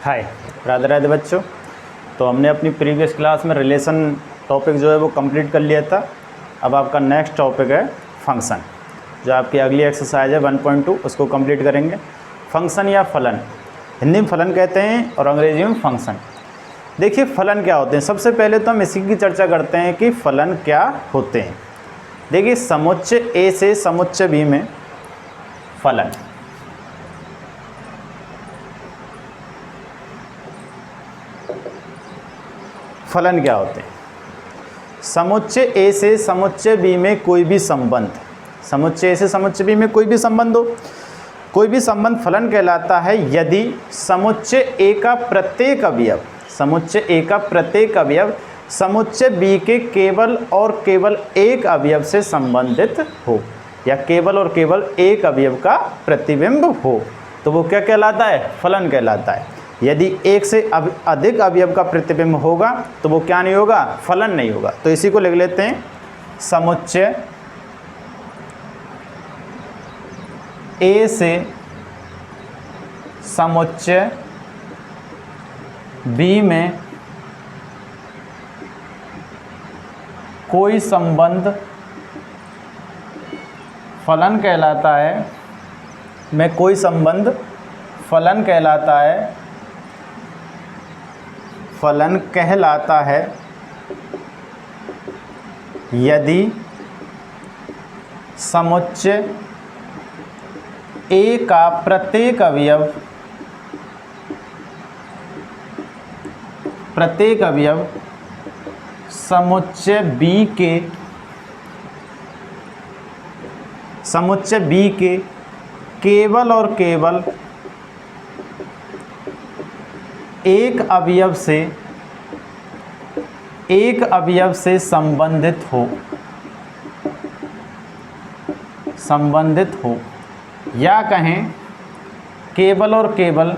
हाय, राधे राधे बच्चों। तो हमने अपनी प्रीवियस क्लास में रिलेशन टॉपिक जो है वो कंप्लीट कर लिया था। अब आपका नेक्स्ट टॉपिक है फंक्शन, जो आपकी अगली एक्सरसाइज है 1.2, उसको कंप्लीट करेंगे। फंक्शन या फलन, हिंदी में फलन कहते हैं और अंग्रेजी में फंक्शन। देखिए फलन क्या होते हैं। सबसे पहले तो हम इसी की चर्चा करते हैं कि फलन क्या होते हैं। देखिए समुच्चय ए से समुच्चय बी में फलन, फलन क्या होते हैं। समुच्चय ए से समुच्चय बी में कोई भी संबंध, समुच्चय ए से समुच्चय बी में कोई भी संबंध हो, कोई भी संबंध फलन कहलाता है यदि समुच्चय ए का प्रत्येक अवयव, समुच्चय ए का प्रत्येक अवयव समुच्चय बी के केवल और केवल एक अवयव से संबंधित हो, या केवल और केवल एक अवयव का प्रतिबिंब हो, तो वो क्या कहलाता है, फलन कहलाता है। यदि एक से अधिक अवयव का प्रतिबिंब होगा तो वो क्या नहीं होगा, फलन नहीं होगा। तो इसी को लिख लेते हैं, समुच्चय ए से समुच्चय बी में कोई संबंध फलन कहलाता है, में कोई संबंध फलन कहलाता है, फलन कहलाता है यदि समुच्चय ए का प्रत्येक अवयव समुच्चय बी के केवल और केवल एक अवयव से संबंधित हो, या कहें केवल और केवल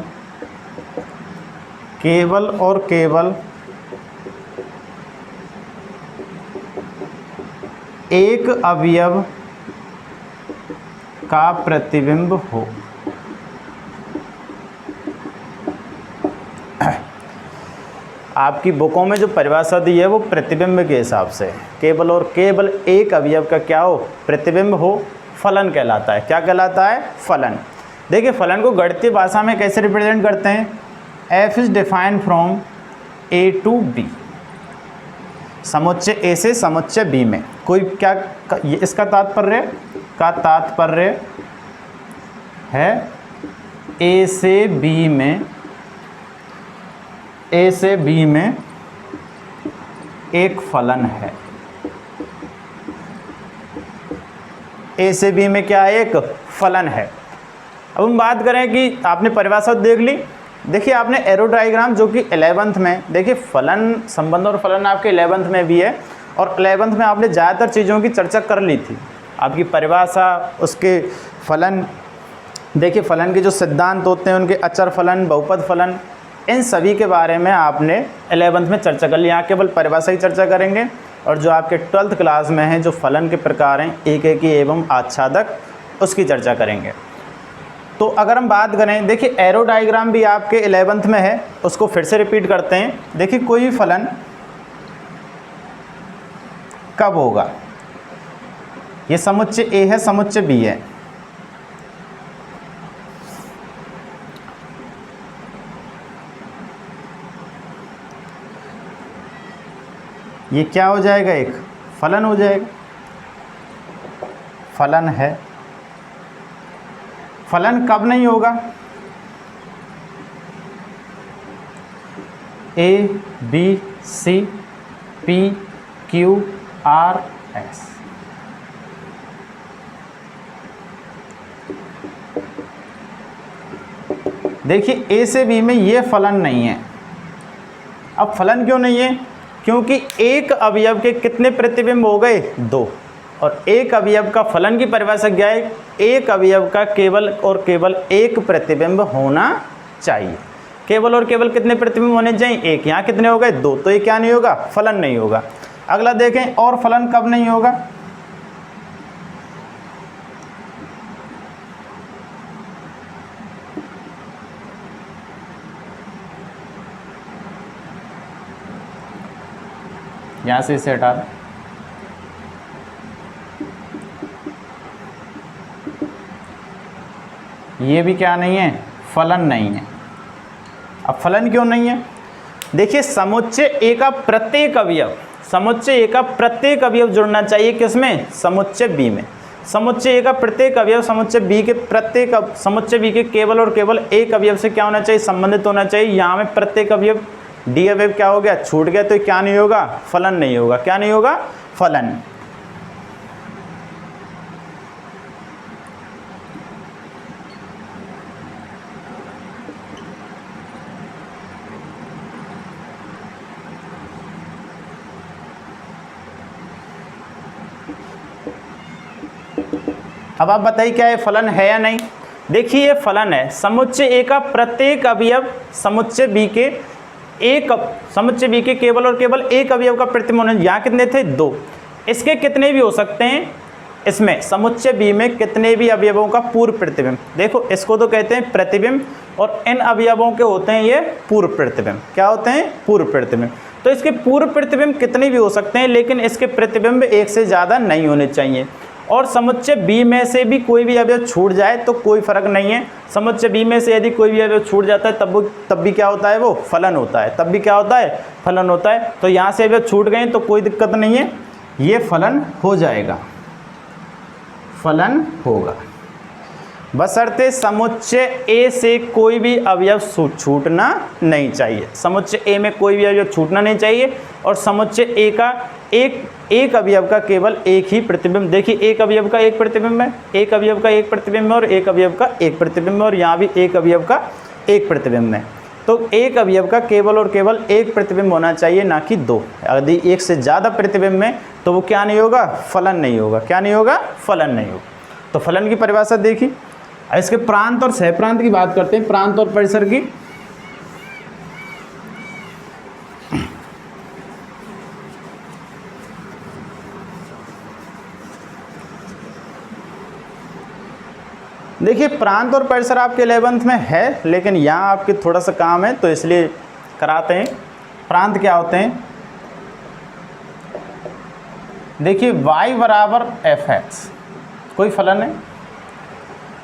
एक अवयव का प्रतिबिंब हो। आपकी बुकों में जो परिभाषा दी है वो प्रतिबिंब के हिसाब से, केवल और केवल एक अवयव का क्या हो, प्रतिबिंब हो, फलन कहलाता है। क्या कहलाता है, फलन। देखिए फलन को गणितीय भाषा में कैसे रिप्रेजेंट करते हैं, f is defined from A to B. समुच्चय ए से समुच्चय बी में कोई क्या, इसका तात्पर्य है ए से बी में एक फलन है। ए से बी में क्या है, एक फलन है। अब हम बात करें कि आपने परिभाषा देख ली। देखिए आपने एरो डायग्राम जो कि 11th में, देखिए फलन संबंध और फलन आपके 11th में भी है, और 11th में आपने ज़्यादातर चीज़ों की चर्चा कर ली थी। आपकी परिभाषा, उसके फलन, देखिए फलन के जो सिद्धांत होते हैं, उनके अचर फलन, बहुपद फलन, इन सभी के बारे में आपने 11th में चर्चा कर ली। यहाँ केवल परिभाषा ही चर्चा करेंगे, और जो आपके 12th क्लास में है जो फलन के प्रकार हैं, एक एवं आच्छादक, उसकी चर्चा करेंगे। तो अगर हम बात करें, देखिए एरो डायग्राम भी आपके 11th में है, उसको फिर से रिपीट करते हैं। देखिए कोई भी फलन कब होगा, ये समुच्चय ए है, समुच्चय बी है, ये क्या हो जाएगा, एक फलन हो जाएगा, फलन है। फलन कब नहीं होगा, A B C P Q R S. देखिए ए से बी में ये फलन नहीं है। अब फलन क्यों नहीं है, क्योंकि एक अवयव के कितने प्रतिबिंब हो गए, 2, और एक अवयव का फलन की परिभाषा क्या है, एक अवयव का केवल और केवल एक प्रतिबिंब होना चाहिए। केवल और केवल कितने प्रतिबिंब होने चाहिए, एक। यहाँ कितने हो गए, 2, तो ये क्या नहीं होगा, फलन नहीं होगा। अगला देखें, और फलन कब नहीं होगा, यहाँ से इसे हटा दें। ये भी क्या नहीं है, फलन नहीं है। अब फलन क्यों नहीं है? देखिए समुच्चय ए का प्रत्येक अवयव, समुच्चय ए का प्रत्येक अवयव जुड़ना चाहिए किसमें, समुच्चय बी में। समुच्चय ए का प्रत्येक अवयव समुच्चय बी के प्रत्येक समुच्चय बी के केवल और केवल एक अवयव से क्या होना चाहिए, संबंधित होना चाहिए। यहाँ में प्रत्येक अवयव डी अवयव क्या हो गया, छूट गया, तो क्या नहीं होगा, फलन नहीं होगा। क्या नहीं होगा, फलन। अब आप बताइए क्या ये फलन है या नहीं। देखिए ये फलन है। समुच्चय ए का प्रत्येक अवयव समुच्चय बी के समुच्चय बी के केवल और केवल एक अवयव का प्रतिबिंब होना। यहाँ कितने थे, 2। इसके कितने भी हो सकते हैं, इसमें समुच्चय बी में कितने भी अवयवों का पूर्व प्रतिबिंब। देखो इसको तो कहते हैं प्रतिबिंब, और इन अवयवों के होते हैं ये पूर्व प्रतिबिंब। क्या होते हैं, पूर्व प्रतिबिंब। तो इसके पूर्व प्रतिबिंब कितने भी हो सकते हैं, लेकिन इसके प्रतिबिंब एक से ज़्यादा नहीं होने चाहिए। और समुच्चय बी में से भी कोई भी अवयव छूट जाए तो कोई फर्क नहीं है। समुच्चय बी में से यदि कोई भी अवयव छूट जाता है तब भी क्या होता है, वो फलन होता है। तब भी क्या होता है, फलन होता है। तो यहाँ से अवयव छूट गए तो कोई दिक्कत नहीं है, ये फलन हो जाएगा, फलन होगा। बशर्ते समुच्चय ए से कोई भी अवयव छूटना नहीं चाहिए। समुच्चय ए में कोई भी अवयव छूटना नहीं चाहिए, और समुच्चय ए का एक अवयव का केवल एक ही प्रतिबिंब। देखिए एक अवयव का एक प्रतिबिंब है, एक अवयव का एक प्रतिबिंब है, और एक अवयव का एक प्रतिबिंब है, और यहाँ भी एक अवयव का एक प्रतिबिंब है। तो एक अवयव का केवल और केवल एक प्रतिबिंब होना चाहिए, ना कि 2। यदि एक से ज़्यादा प्रतिबिंब में तो वो क्या नहीं होगा, फलन नहीं होगा। क्या नहीं होगा, फलन नहीं होगा। तो फलन की परिभाषा देखिए। इसके प्रांत और सहप्रांत की बात करते हैं, प्रांत और परिसर की। देखिए प्रांत और परिसर आपके 11th में है, लेकिन यहाँ आपके थोड़ा सा काम है तो इसलिए कराते हैं। प्रांत क्या होते हैं, देखिए y बराबर fx कोई फलन है,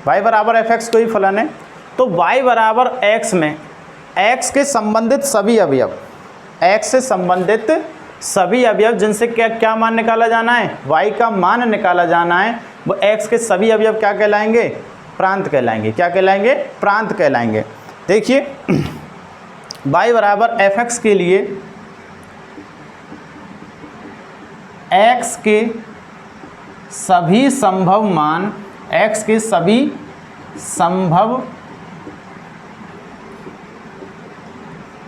y बराबर fx कोई फलन है। तो y बराबर x में x के संबंधित सभी अवयव, x से संबंधित सभी अवयव जिनसे क्या मान निकाला जाना है, y का मान निकाला जाना है, वो x के सभी अवयव क्या कहलाएंगे, प्रांत कहलाएंगे। क्या कहलाएंगे, प्रांत कहलाएंगे। देखिए y बराबर fx के लिए x के सभी संभव मान, x के सभी संभव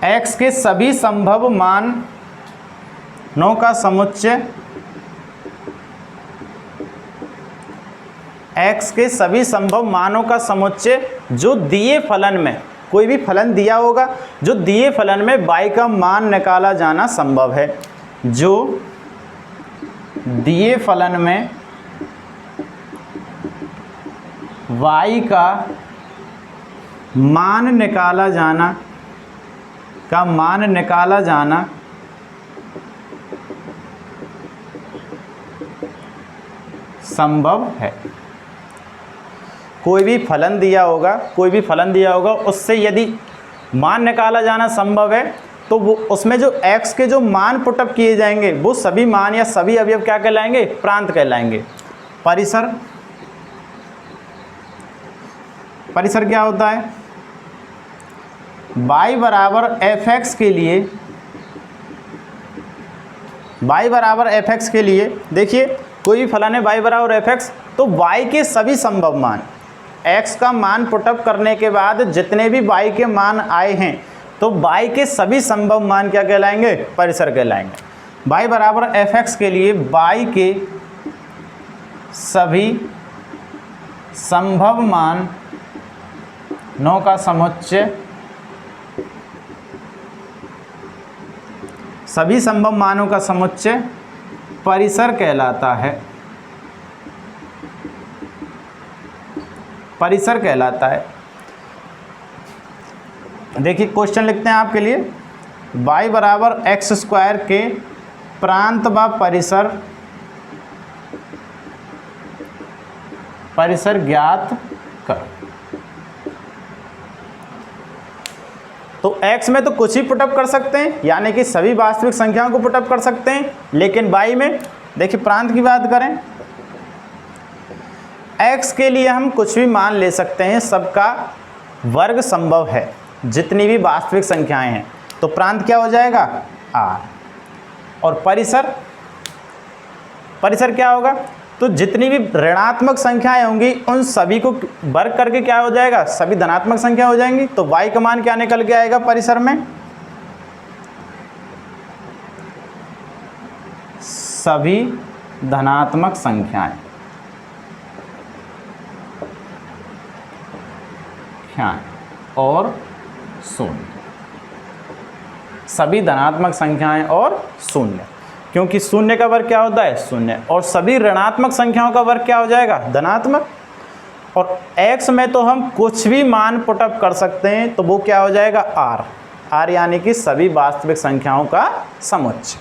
x के सभी संभव मानों का समुच्चय, x के सभी संभव मानों का समुच्चय जो दिए फलन में, कोई भी फलन दिया होगा, जो दिए फलन में y का मान निकाला जाना संभव है, जो दिए फलन में y का मान निकाला जाना संभव है। कोई भी फलन दिया होगा, उससे यदि मान निकाला जाना संभव है तो वो उसमें जो x के जो मान पुटअप किए जाएंगे वो सभी मान या सभी अवयव क्या कहलाएंगे, प्रांत कहलाएंगे। परिसर क्या होता है, y बराबर fx के लिए, y बराबर fx के लिए देखिए कोई भी फलन है y बराबर fx, तो y के सभी संभव मान, x का मान पुटअप करने के बाद जितने भी y के मान आए हैं तो y के सभी संभव मान क्या कहलाएंगे, परिसर कहलाएंगे। y बराबर fx के लिए y के सभी संभव मानों का समुच्चय, सभी संभव मानों का समुच्चय परिसर कहलाता है, परिसर कहलाता है। देखिए क्वेश्चन लिखते हैं आपके लिए, y बराबर x स्क्वायर के प्रांत व परिसर ज्ञात कर। तो x में तो कुछ ही पुटअप कर सकते हैं, यानी कि सभी वास्तविक संख्याओं को पुटअप कर सकते हैं, लेकिन y में देखिए प्रांत की बात करें, x के लिए हम कुछ भी मान ले सकते हैं, सबका वर्ग संभव है, जितनी भी वास्तविक संख्याएं हैं। तो प्रांत क्या हो जाएगा r, और परिसर क्या होगा, तो जितनी भी ऋणात्मक संख्याएं होंगी उन सभी को वर्ग करके क्या हो जाएगा, सभी धनात्मक संख्या हो जाएंगी। तो y का मान क्या निकल के आएगा परिसर में, सभी धनात्मक संख्याएं और शून्य, सभी धनात्मक संख्याएं और शून्य, क्योंकि शून्य का वर्ग क्या होता है शून्य, और सभी ऋणात्मक संख्याओं का वर्ग क्या हो जाएगा धनात्मक। और x में तो हम कुछ भी मान पुटअप कर सकते हैं, तो वो क्या हो जाएगा r यानी कि सभी वास्तविक संख्याओं का समुच्चय।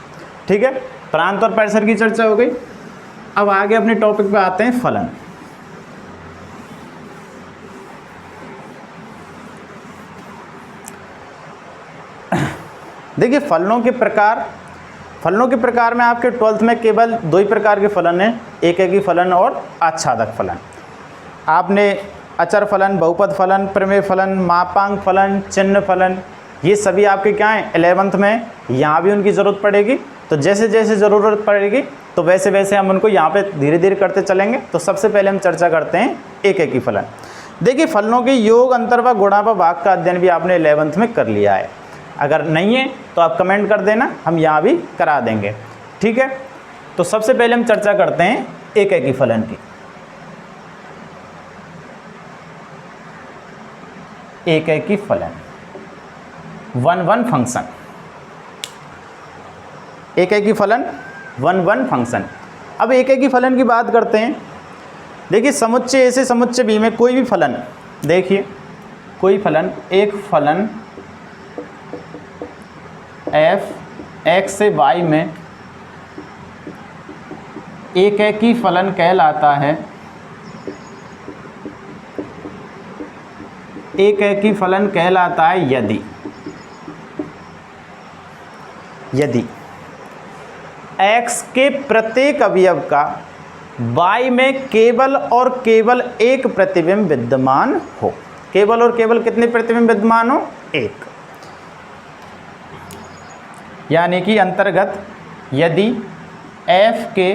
ठीक है, प्रांत और परिसर की चर्चा हो गई। अब आगे अपने टॉपिक पे आते हैं, फलन। देखिए फलनों के प्रकार में आपके 12th में केवल दो ही प्रकार के फलन हैं, एकेकी फलन और आच्छादक फलन। आपने अचर फलन, बहुपद फलन, प्रमेय फलन, मापांक फलन, चिन्ह फलन, ये सभी आपके क्या हैं 11th में, यहाँ भी उनकी ज़रूरत पड़ेगी। तो जैसे जैसे ज़रूरत पड़ेगी तो वैसे वैसे हम उनको यहाँ पे धीरे धीरे करते चलेंगे। तो सबसे पहले हम चर्चा करते हैं एकेकी फलन। देखिए फलनों के योग, अंतर व गुणा व भाग का अध्ययन भी आपने 11th में कर लिया है, अगर नहीं है तो आप कमेंट कर देना, हम यहाँ भी करा देंगे। ठीक है, तो सबसे पहले हम चर्चा करते हैं एकेकी फलन की। एकेकी फलन 1-1 फंक्शन, एकेकी फलन 1-1 फंक्शन। अब एकेकी फलन की बात करते हैं। देखिए समुच्चय ए से समुच्चय बी में कोई भी फलन, देखिए कोई फलन, एक फलन f x से y में एकेकी फलन कहलाता है। एकेकी फलन कहलाता है यदि x के प्रत्येक अवयव का y में केवल और केवल एक प्रतिबिंब विद्यमान हो। केवल और केवल कितने प्रतिबिंब विद्यमान हो, एक। यानी कि अंतर्गत यदि f के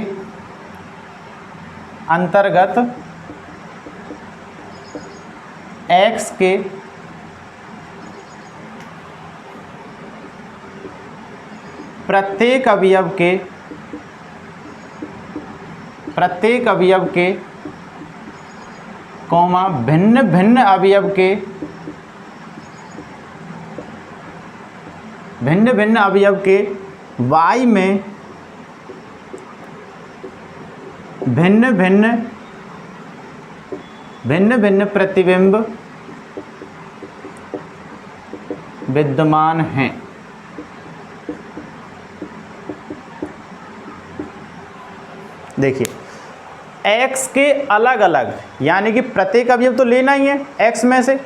अंतर्गत x के प्रत्येक अवयव के कौमा भिन्न भिन्न अवयव के y में भिन्न भिन्न प्रतिबिंब विद्यमान हैं। देखिए x के अलग अलग, यानी कि प्रत्येक अवयव तो लेना ही है x में से,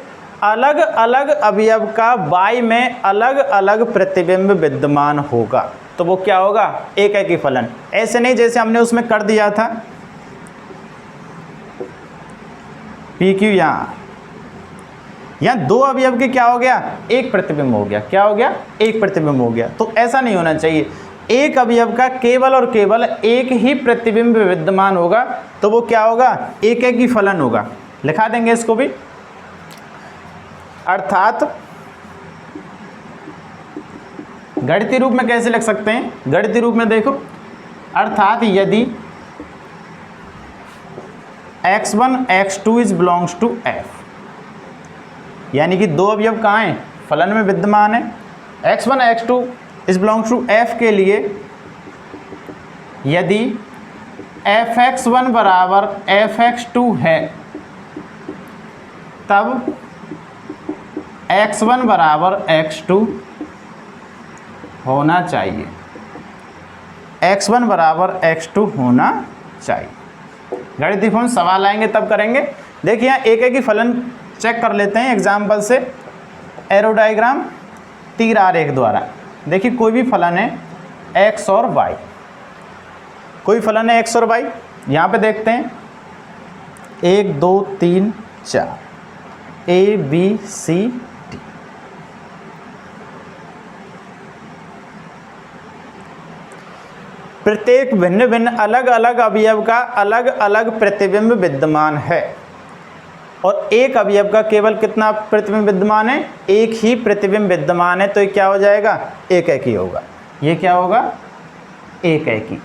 अलग अलग अवयव का y में अलग अलग प्रतिबिंब विद्यमान होगा, तो वो क्या होगा एकेकी फलन। ऐसे नहीं जैसे हमने उसमें कर दिया था PQ, यहाँ दो अवयव के क्या हो गया, एक प्रतिबिंब हो गया। क्या हो गया, एक प्रतिबिंब हो गया। तो ऐसा नहीं होना चाहिए, एक अवयव का केवल और केवल एक ही प्रतिबिंब विद्यमान होगा, तो वो क्या होगा एकेकी फलन होगा। लिखा देंगे इसको भी, अर्थात गणितीय रूप में कैसे लिख सकते हैं, गणितीय रूप में देखो, अर्थात यदि x1 x2 is belongs to f, यानी कि दो अवयव कहाँ हैं फलन में विद्यमान है, x1 x2 is belongs to f के लिए यदि fx1 बराबर fx2 है, तब x1 बराबर x2 होना चाहिए। x1 बराबर x2 होना चाहिए। गणितीय फॉर्म सवाल आएंगे तब करेंगे। देखिए यहाँ एक ही फलन चेक कर लेते हैं एग्जाम्पल से। एरो डायग्राम तीर आरेख द्वारा। देखिए कोई भी फलन है x और y, कोई फलन है x और y। यहाँ पे देखते हैं 1 2 3 4 A B C D। प्रत्येक भिन्न भिन्न अलग अलग अवयव का अलग अलग प्रतिबिंब विद्यमान है और एक अवयव का केवल कितना प्रतिबिंब विद्यमान है? एक ही प्रतिबिंब विद्यमान है। तो ये क्या हो जाएगा? एक ही होगा। ये क्या होगा? एक ही।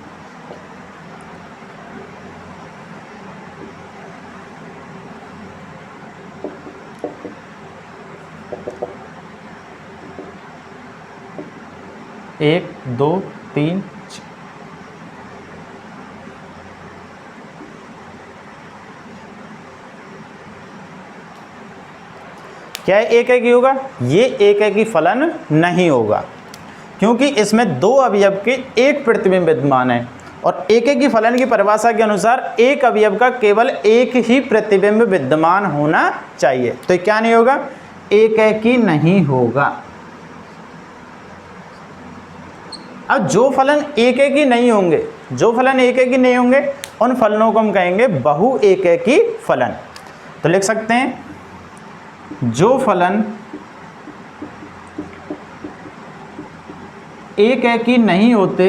एक दो तीन क्या एक ही होगा? ये एक ही फलन नहीं होगा क्योंकि इसमें दो अवयव के एक प्रतिबिंब विद्यमान है और एक ही फलन की परिभाषा के अनुसार एक अवयव का केवल एक ही प्रतिबिंब विद्यमान होना चाहिए। तो क्या नहीं होगा? एक ही नहीं होगा। अब जो फलन एक ही नहीं होंगे, जो फलन एक ही नहीं होंगे उन फलनों को हम कहेंगे बहु एक ही फलन। तो लिख सकते हैं जो फलन एक ही नहीं होते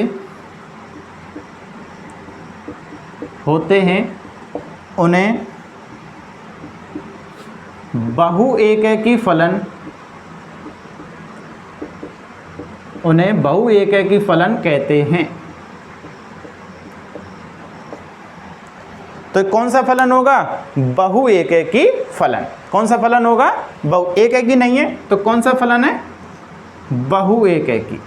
हैं उन्हें बहु एक ही फलन, उन्हें बहु एक ही फलन कहते हैं। तो कौन सा फलन होगा? बहु एक ही फलन। कौन सा फलन होगा? बहु एक ही नहीं है तो कौन सा फलन है? बहु एक ही।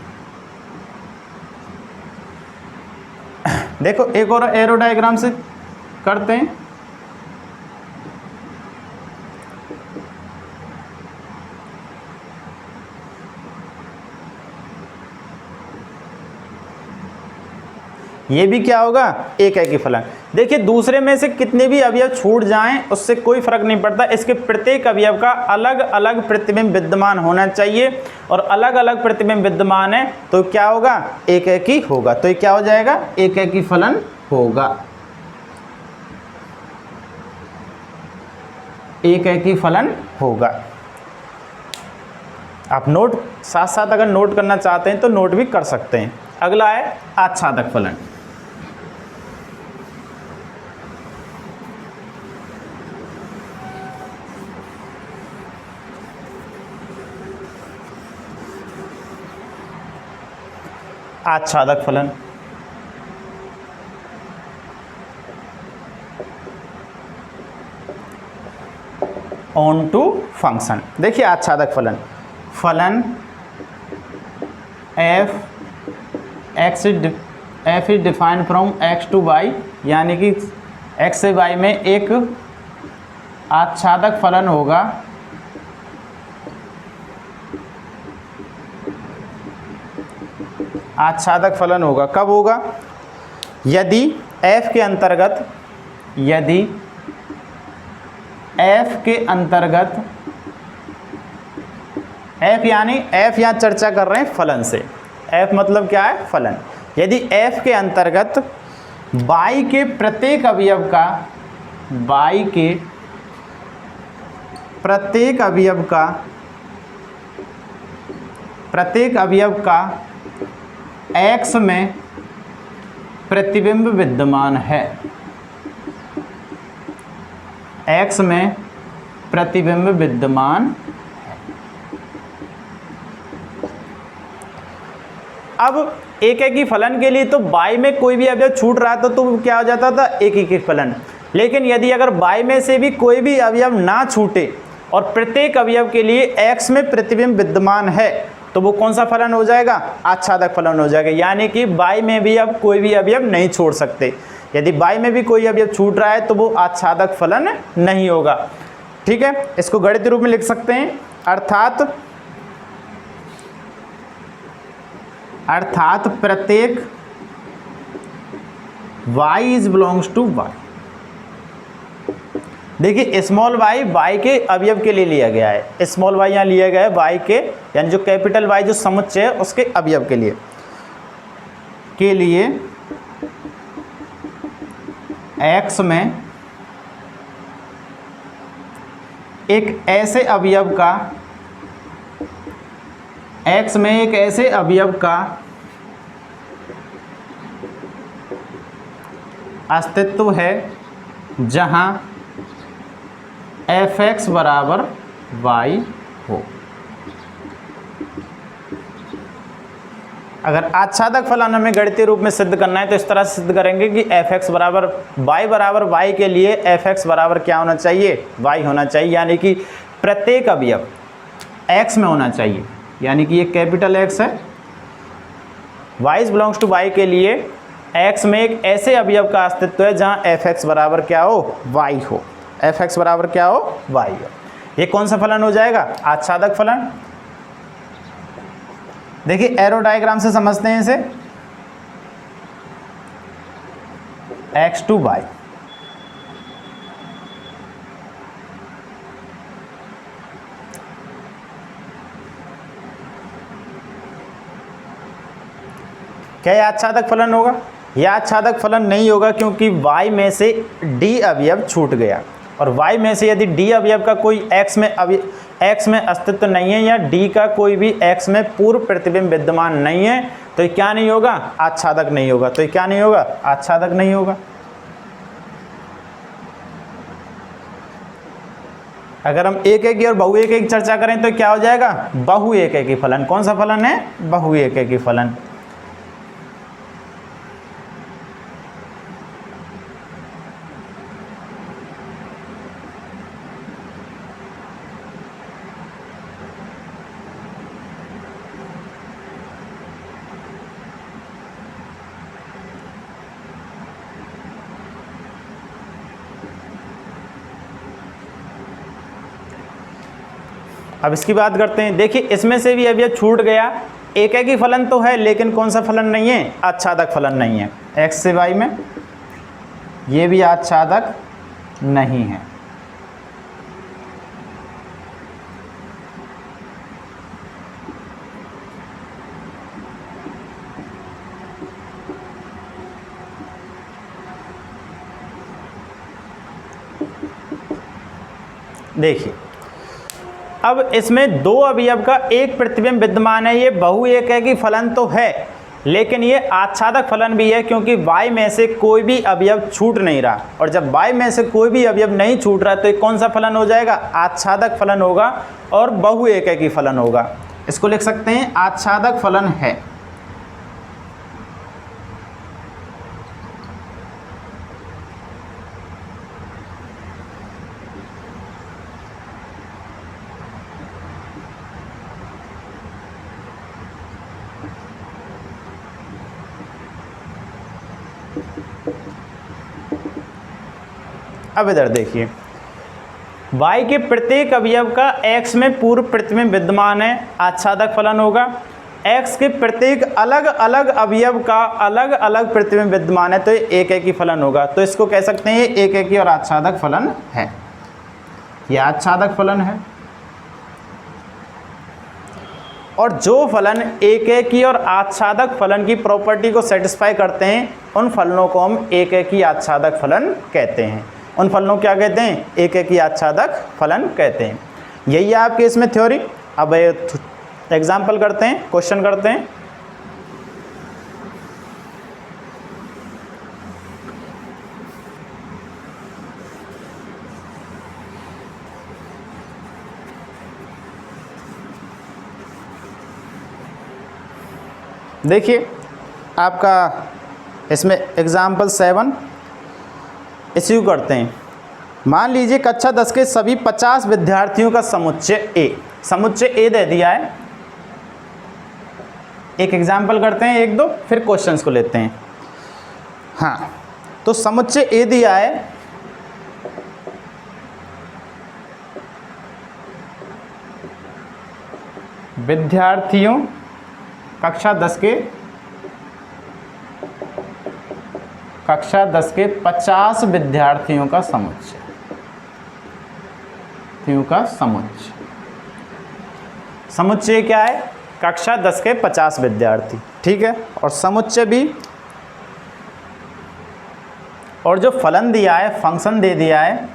देखो एक और एरो डायग्राम से करते हैं। ये भी क्या होगा? एक ही फलन। देखिए दूसरे में से कितने भी अवयव छूट जाएं उससे कोई फर्क नहीं पड़ता, इसके प्रत्येक अवयव का अलग अलग प्रतिबिंब विद्यमान होना चाहिए और अलग अलग प्रतिबिंब विद्यमान है तो क्या होगा? एक ही होगा। तो ये क्या हो जाएगा? एक ही फलन होगा। एक ही फलन होगा। आप नोट साथ साथ अगर नोट करना चाहते हैं तो नोट भी कर सकते हैं। अगला है आच्छादक फलन। आच्छादक फलन ऑन टू फंक्शन। देखिए आच्छादक फलन, फलन f is defined from x to y, यानी कि x से y में एक आच्छादक फलन होगा आच्छादक फलन होगा। कब होगा? यदि f के अंतर्गत, यदि f के अंतर्गत, f यानी f यहाँ चर्चा कर रहे हैं फलन से, f मतलब क्या है? फलन। यदि f के अंतर्गत y के प्रत्येक अवयव का, y के प्रत्येक अवयव का x में प्रतिबिंब विद्यमान है, x में प्रतिबिंब विद्यमान है। अब एक ही फलन के लिए तो y में कोई भी अवयव छूट रहा था तो क्या हो जाता था? एक ही फलन। लेकिन यदि अगर y में से भी कोई भी अवयव ना छूटे और प्रत्येक अवयव के लिए x में प्रतिबिंब विद्यमान है तो वो कौन सा फलन हो जाएगा? आच्छादक फलन हो जाएगा। यानी कि y में भी अब कोई भी अवयव नहीं छोड़ सकते। यदि y में भी कोई अवयव छूट रहा है तो वो आच्छादक फलन नहीं होगा। ठीक है, इसको गणितीय रूप में लिख सकते हैं, अर्थात प्रत्येक y is belongs to y। देखिए स्मॉल y के अवयव के लिए लिया गया है, स्मॉल y यहाँ लिया गया है y के, यानी जो कैपिटल Y जो समुच्चय है उसके अवयव के लिए x में एक ऐसे अवयव का अस्तित्व है जहां fx बराबर y हो। अगर आच्छादक फलन हमें गणितीय रूप में सिद्ध करना है तो इस तरह से सिद्ध करेंगे कि fx बराबर y के लिए fx बराबर क्या होना चाहिए, y होना चाहिए, यानी कि प्रत्येक अवयव x में होना चाहिए, यानी कि ये कैपिटल X है। y is belongs to y के लिए x में एक ऐसे अवयव का अस्तित्व है जहां fx बराबर क्या हो, y हो, fx बराबर क्या हो, y हो। ये कौन सा फलन हो जाएगा, आच्छादक फलन। देखिए एरो डायग्राम से समझते हैं इसे, x टू y, क्या यह आच्छादक फलन होगा, यह आच्छादक फलन नहीं होगा क्योंकि y में से d अवयव छूट गया, और y में से यदि d अवयव का कोई x में अस्तित्व नहीं है या d का कोई भी x में पूर्व प्रतिबिंब विद्यमान नहीं है तो ये क्या नहीं होगा, आच्छादक नहीं होगा। तो ये क्या नहीं होगा, आच्छादक नहीं होगा। अगर हम एक एक और बहु एक एक चर्चा करें तो क्या हो जाएगा, बहु एक एक फलन। कौन सा फलन है, बहु एक एक फलन। अब इसकी बात करते हैं। देखिए इसमें से भी अवयव छूट गया, एक ही फलन तो है लेकिन कौन सा फलन नहीं है, आच्छादक फलन नहीं है। x से y में ये भी आच्छादक नहीं है। देखिए अब इसमें दो अवयव का एक प्रतिबिंब विद्यमान है, ये बहु एक है कि फलन तो है लेकिन ये आच्छादक फलन भी है क्योंकि y में से कोई भी अवयव छूट नहीं रहा, और जब y में से कोई भी अवयव नहीं छूट रहा तो ये कौन सा फलन हो जाएगा, आच्छादक फलन होगा और बहु एक है कि फलन होगा। इसको लिख सकते हैं आच्छादक फलन है। अब इधर देखिए y के प्रत्येक अवयव का x में पूर्व प्रतिबिंब विद्यमान है, आच्छादक फलन होगा। x के प्रत्येक अलग अलग अवयव का अलग अलग प्रतिबिंब विद्यमान है तो ये एक एक ही फलन होगा। तो इसको कह सकते हैं ये एक एक ही और आच्छादक फलन है, ये आच्छादक फलन है। और जो फलन एक एक ही और आच्छादक फलन की प्रॉपर्टी को सेटिस्फाई करते हैं उन फलनों को हम एक एक ही आच्छादक फलन कहते हैं। उन फलनों क्या कहते हैं, एक एक ही आच्छादक फलन कहते हैं। यही है आपके इसमें थ्योरी। अब एग्जाम्पल करते हैं, क्वेश्चन करते हैं। देखिए आपका इसमें एग्जाम्पल 7 इश्यू करते हैं। मान लीजिए कक्षा 10 के सभी 50 विद्यार्थियों का समुच्चय ए, समुच्चय ए दे दिया है। एक एग्जाम्पल करते हैं, एक दो, फिर क्वेश्चंस को लेते हैं। हाँ, तो समुच्चय ए दिया है, विद्यार्थियों कक्षा 10 के कक्षा 10 के 50 विद्यार्थियों का समुच्चय, समुच्चय क्या है? कक्षा 10 के 50 विद्यार्थी, ठीक है। और समुच्चय भी, और जो फलन दिया है, फंक्शन दे दिया है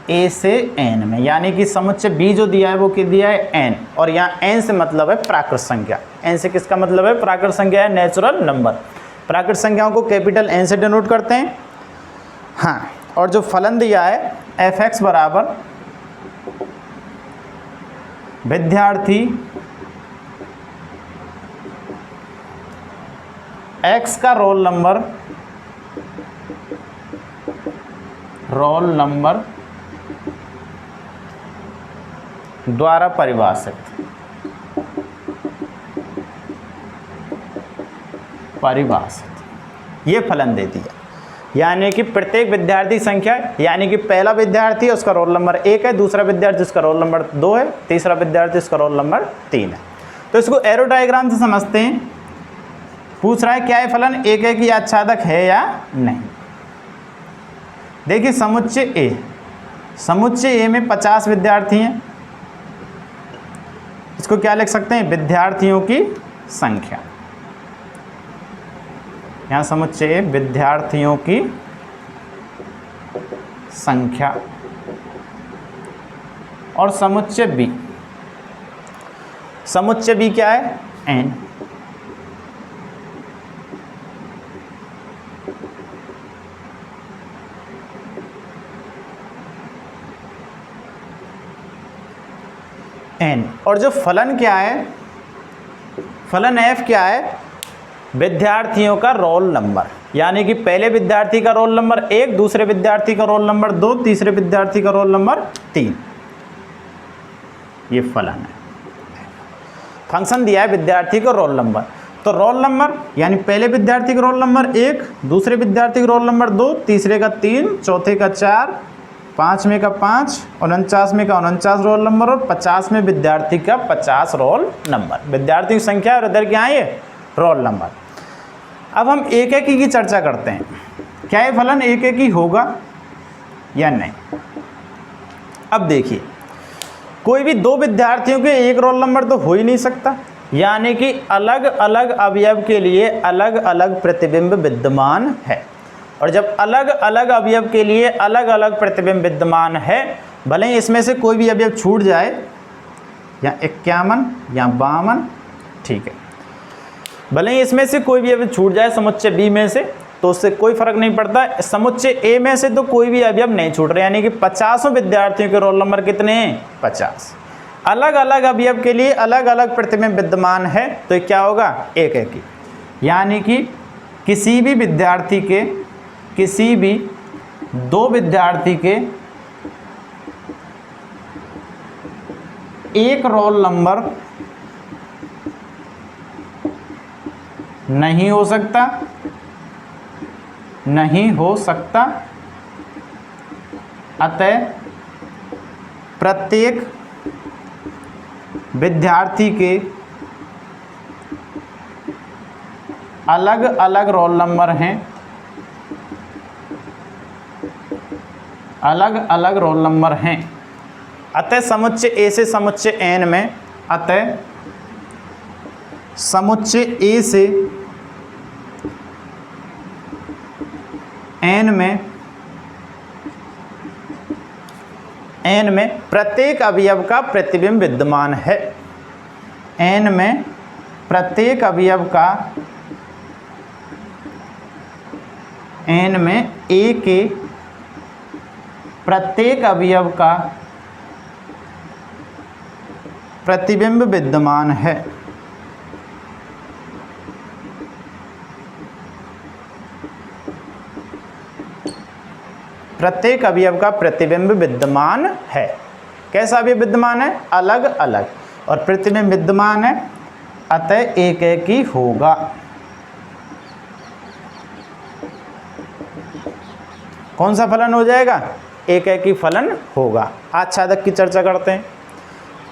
a से n में, यानी कि समुच्चय b जो दिया है वो क्या दिया है? n, और यहाँ n से मतलब है प्राकृत संख्या। n से किसका मतलब है? प्राकृत संख्या है, नेचुरल नंबर। प्राकृत संख्याओं को कैपिटल N से डिनोट करते हैं। हाँ, और जो फलन दिया है f(x) बराबर विद्यार्थी x का रोल नंबर द्वारा परिभाषित, ये फलन दे दिया। यानी कि प्रत्येक विद्यार्थी संख्या, यानी कि पहला विद्यार्थी उसका रोल नंबर 1 है, दूसरा विद्यार्थी उसका रोल नंबर 2 है, तीसरा विद्यार्थी उसका रोल नंबर 3 है। तो इसको एरो डायग्राम से समझते हैं। पूछ रहा है क्या है फलन? एक है कि आच्छादक है या नहीं। देखिए समुच्चय ए में 50 विद्यार्थी हैं। इसको क्या लिख सकते हैं? विद्यार्थियों की संख्या। यहाँ समुच्चय ए विद्यार्थियों की संख्या, और समुच्चय बी क्या है? n। और जो फलन क्या है? फलन f क्या है? विद्यार्थियों का रोल नंबर, यानी कि पहले विद्यार्थी का रोल नंबर 1, दूसरे विद्यार्थी का रोल नंबर 2, तीसरे विद्यार्थी का रोल नंबर 3, ये फलन है। फंक्शन दिया है विद्यार्थी का रोल नंबर, तो रोल नंबर यानी पहले विद्यार्थी का रोल नंबर 1, दूसरे विद्यार्थी का रोल नंबर 2, तीसरे का 3, चौथे का 4, 5वें का 5, 49वें का 49 रोल नंबर, और 50वें विद्यार्थी का 50 रोल नंबर। विद्यार्थी की संख्या और इधर क्या है? ये रोल नंबर। अब हम एक एक की चर्चा करते हैं। क्या ये फलन एक एक ही होगा या नहीं? अब देखिए, कोई भी दो विद्यार्थियों के एक रोल नंबर तो हो ही नहीं सकता, यानी कि अलग अलग अवयव के लिए अलग अलग प्रतिबिंब विद्यमान है। और जब अलग अलग अवयव के लिए अलग अलग प्रतिबिंब विद्यमान है, भले ही इसमें से कोई भी अवयव छूट जाए, या 51 या 52, ठीक है, भले ही इसमें से कोई भी अवयव छूट जाए समुच्चय बी में से, तो उससे कोई फर्क नहीं पड़ता। समुच्चय ए में से तो कोई भी अवयव नहीं छूट रहे, यानी कि 50 विद्यार्थियों के रोल नंबर कितने हैं? 50। अलग अलग अवयव के लिए अलग अलग प्रतिबिंब विद्यमान है, तो ये क्या होगा? एक एक ही। यानी कि किसी भी विद्यार्थी के, किसी भी दो विद्यार्थी के एक रोल नंबर नहीं हो सकता, नहीं हो सकता। अतः प्रत्येक विद्यार्थी के अलग अलग रोल नंबर हैं, अलग अलग रोल नंबर हैं। अतः समुच्चय ए से समुच्चय एन में, अतः समुच्चय ए से एन में प्रत्येक अवयव का प्रतिबिंब विद्यमान है। एन में प्रत्येक अवयव का, एन में ए के प्रत्येक अवयव का प्रतिबिंब विद्यमान है। प्रत्येक अवयव का प्रतिबिंब विद्यमान है। कैसा अवयव विद्यमान है? अलग अलग, और प्रतिबिंब विद्यमान है, अतः एक एक ही होगा। कौन सा फलन हो जाएगा? एक एक ही फलन होगा। आच्छादक की चर्चा करते हैं।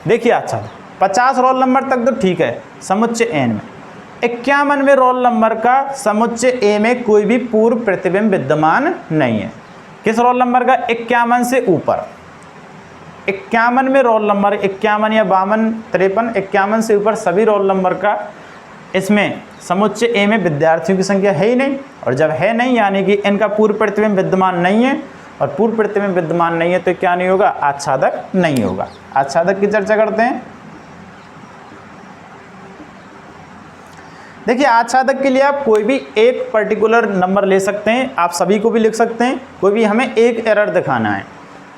देखिए आच्छादक 50 रोल नंबर तक तो ठीक है समुच्चय एन में, 51वें रोल नंबर का समुच्चय ए में कोई भी पूर्व प्रतिबिंब विद्यमान नहीं है। किस रोल नंबर का? 51 से ऊपर। 51 में रोल नंबर 51 या 52, 53, 51 से ऊपर सभी रोल नंबर का इसमें समुच्चय ए में विद्यार्थियों की संख्या है ही नहीं, और जब है नहीं यानी कि इनका पूर्व प्रतिबिंब विद्यमान नहीं है, और पूर्व प्रतिबिंब विद्यमान नहीं है तो क्या नहीं होगा? आच्छादक नहीं होगा। आच्छादक की चर्चा करते हैं। देखिए, आच्छादक के लिए आप कोई भी एक पर्टिकुलर नंबर ले सकते हैं, आप सभी को भी लिख सकते हैं। कोई भी हमें एक एरर दिखाना है,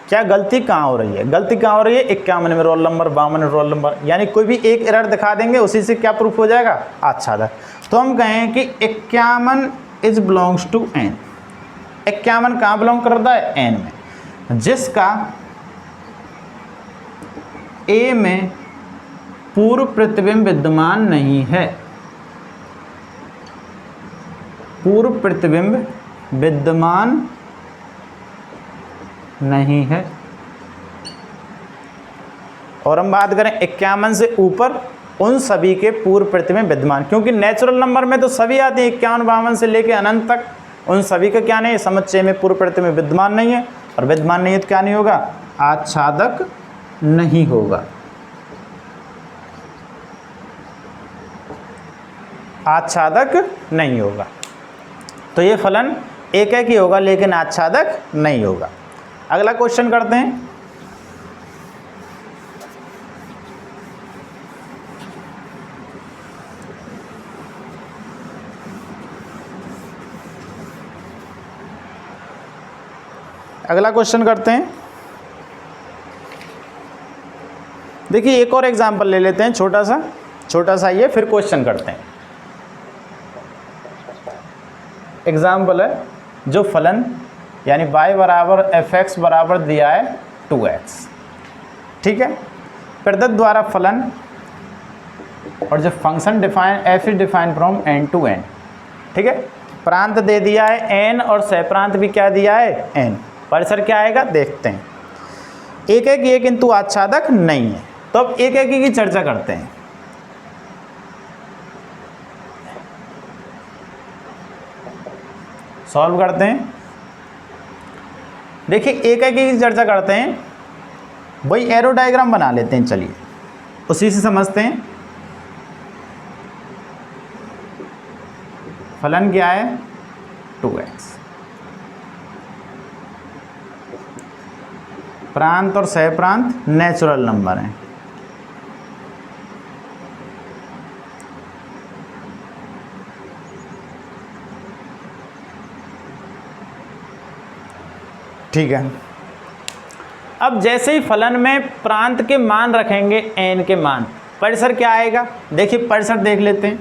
क्या गलती कहाँ हो रही है? गलती कहाँ हो रही है? 51 में रोल नंबर, 52 रोल नंबर, यानी कोई भी एक एरर दिखा देंगे, उसी से क्या प्रूफ हो जाएगा? आच्छादक। तो हम कहें कि 51 इज बिलोंग्स टू एन। 51 कहाँ बिलोंग करता है? एन में, जिसका ए में पूर्व प्रतिबिंब विद्यमान नहीं है। पूर्व प्रतिबिंब विद्यमान नहीं है। और हम बात करें 51 से ऊपर, उन सभी के पूर्व प्रतिबिंब विद्यमान, क्योंकि नेचुरल नंबर में तो सभी आते हैं 51, 52 से लेकर अनंत तक, उन सभी का क्या नहीं है? समुच्चय में पूर्व प्रतिबिंब विद्यमान नहीं है, और विद्यमान नहीं है तो क्या नहीं होगा? आच्छादक नहीं होगा। आच्छादक नहीं होगा। तो ये फलन एक ही होगा, लेकिन आच्छादक नहीं होगा। अगला क्वेश्चन करते हैं। अगला क्वेश्चन करते हैं। देखिए, एक और एग्जांपल ले लेते हैं, छोटा सा ये, फिर क्वेश्चन करते हैं। एग्जाम्पल है, जो फलन यानी y बराबर fx बराबर दिया है 2x, ठीक है। प्रदत्त द्वारा फलन और जो function define f is define from n to n, ठीक है। प्रांत दे दिया है n और सह प्रांत भी क्या दिया है? n। परिसर क्या आएगा? देखते हैं। एक एक ये किंतु आच्छादक नहीं है। तो अब एक एक की चर्चा करते हैं। सॉल्व करते हैं। देखिए, एक एक की चर्चा करते हैं, वही एरो डायग्राम बना लेते हैं। चलिए, उसी से समझते हैं। फलन क्या है? 2x। प्रांत और सह प्रांत नेचुरल नंबर हैं। ठीक है। अब जैसे ही फलन में प्रांत के मान रखेंगे, n के मान, परिसर क्या आएगा? देखिए, परिसर देख लेते हैं।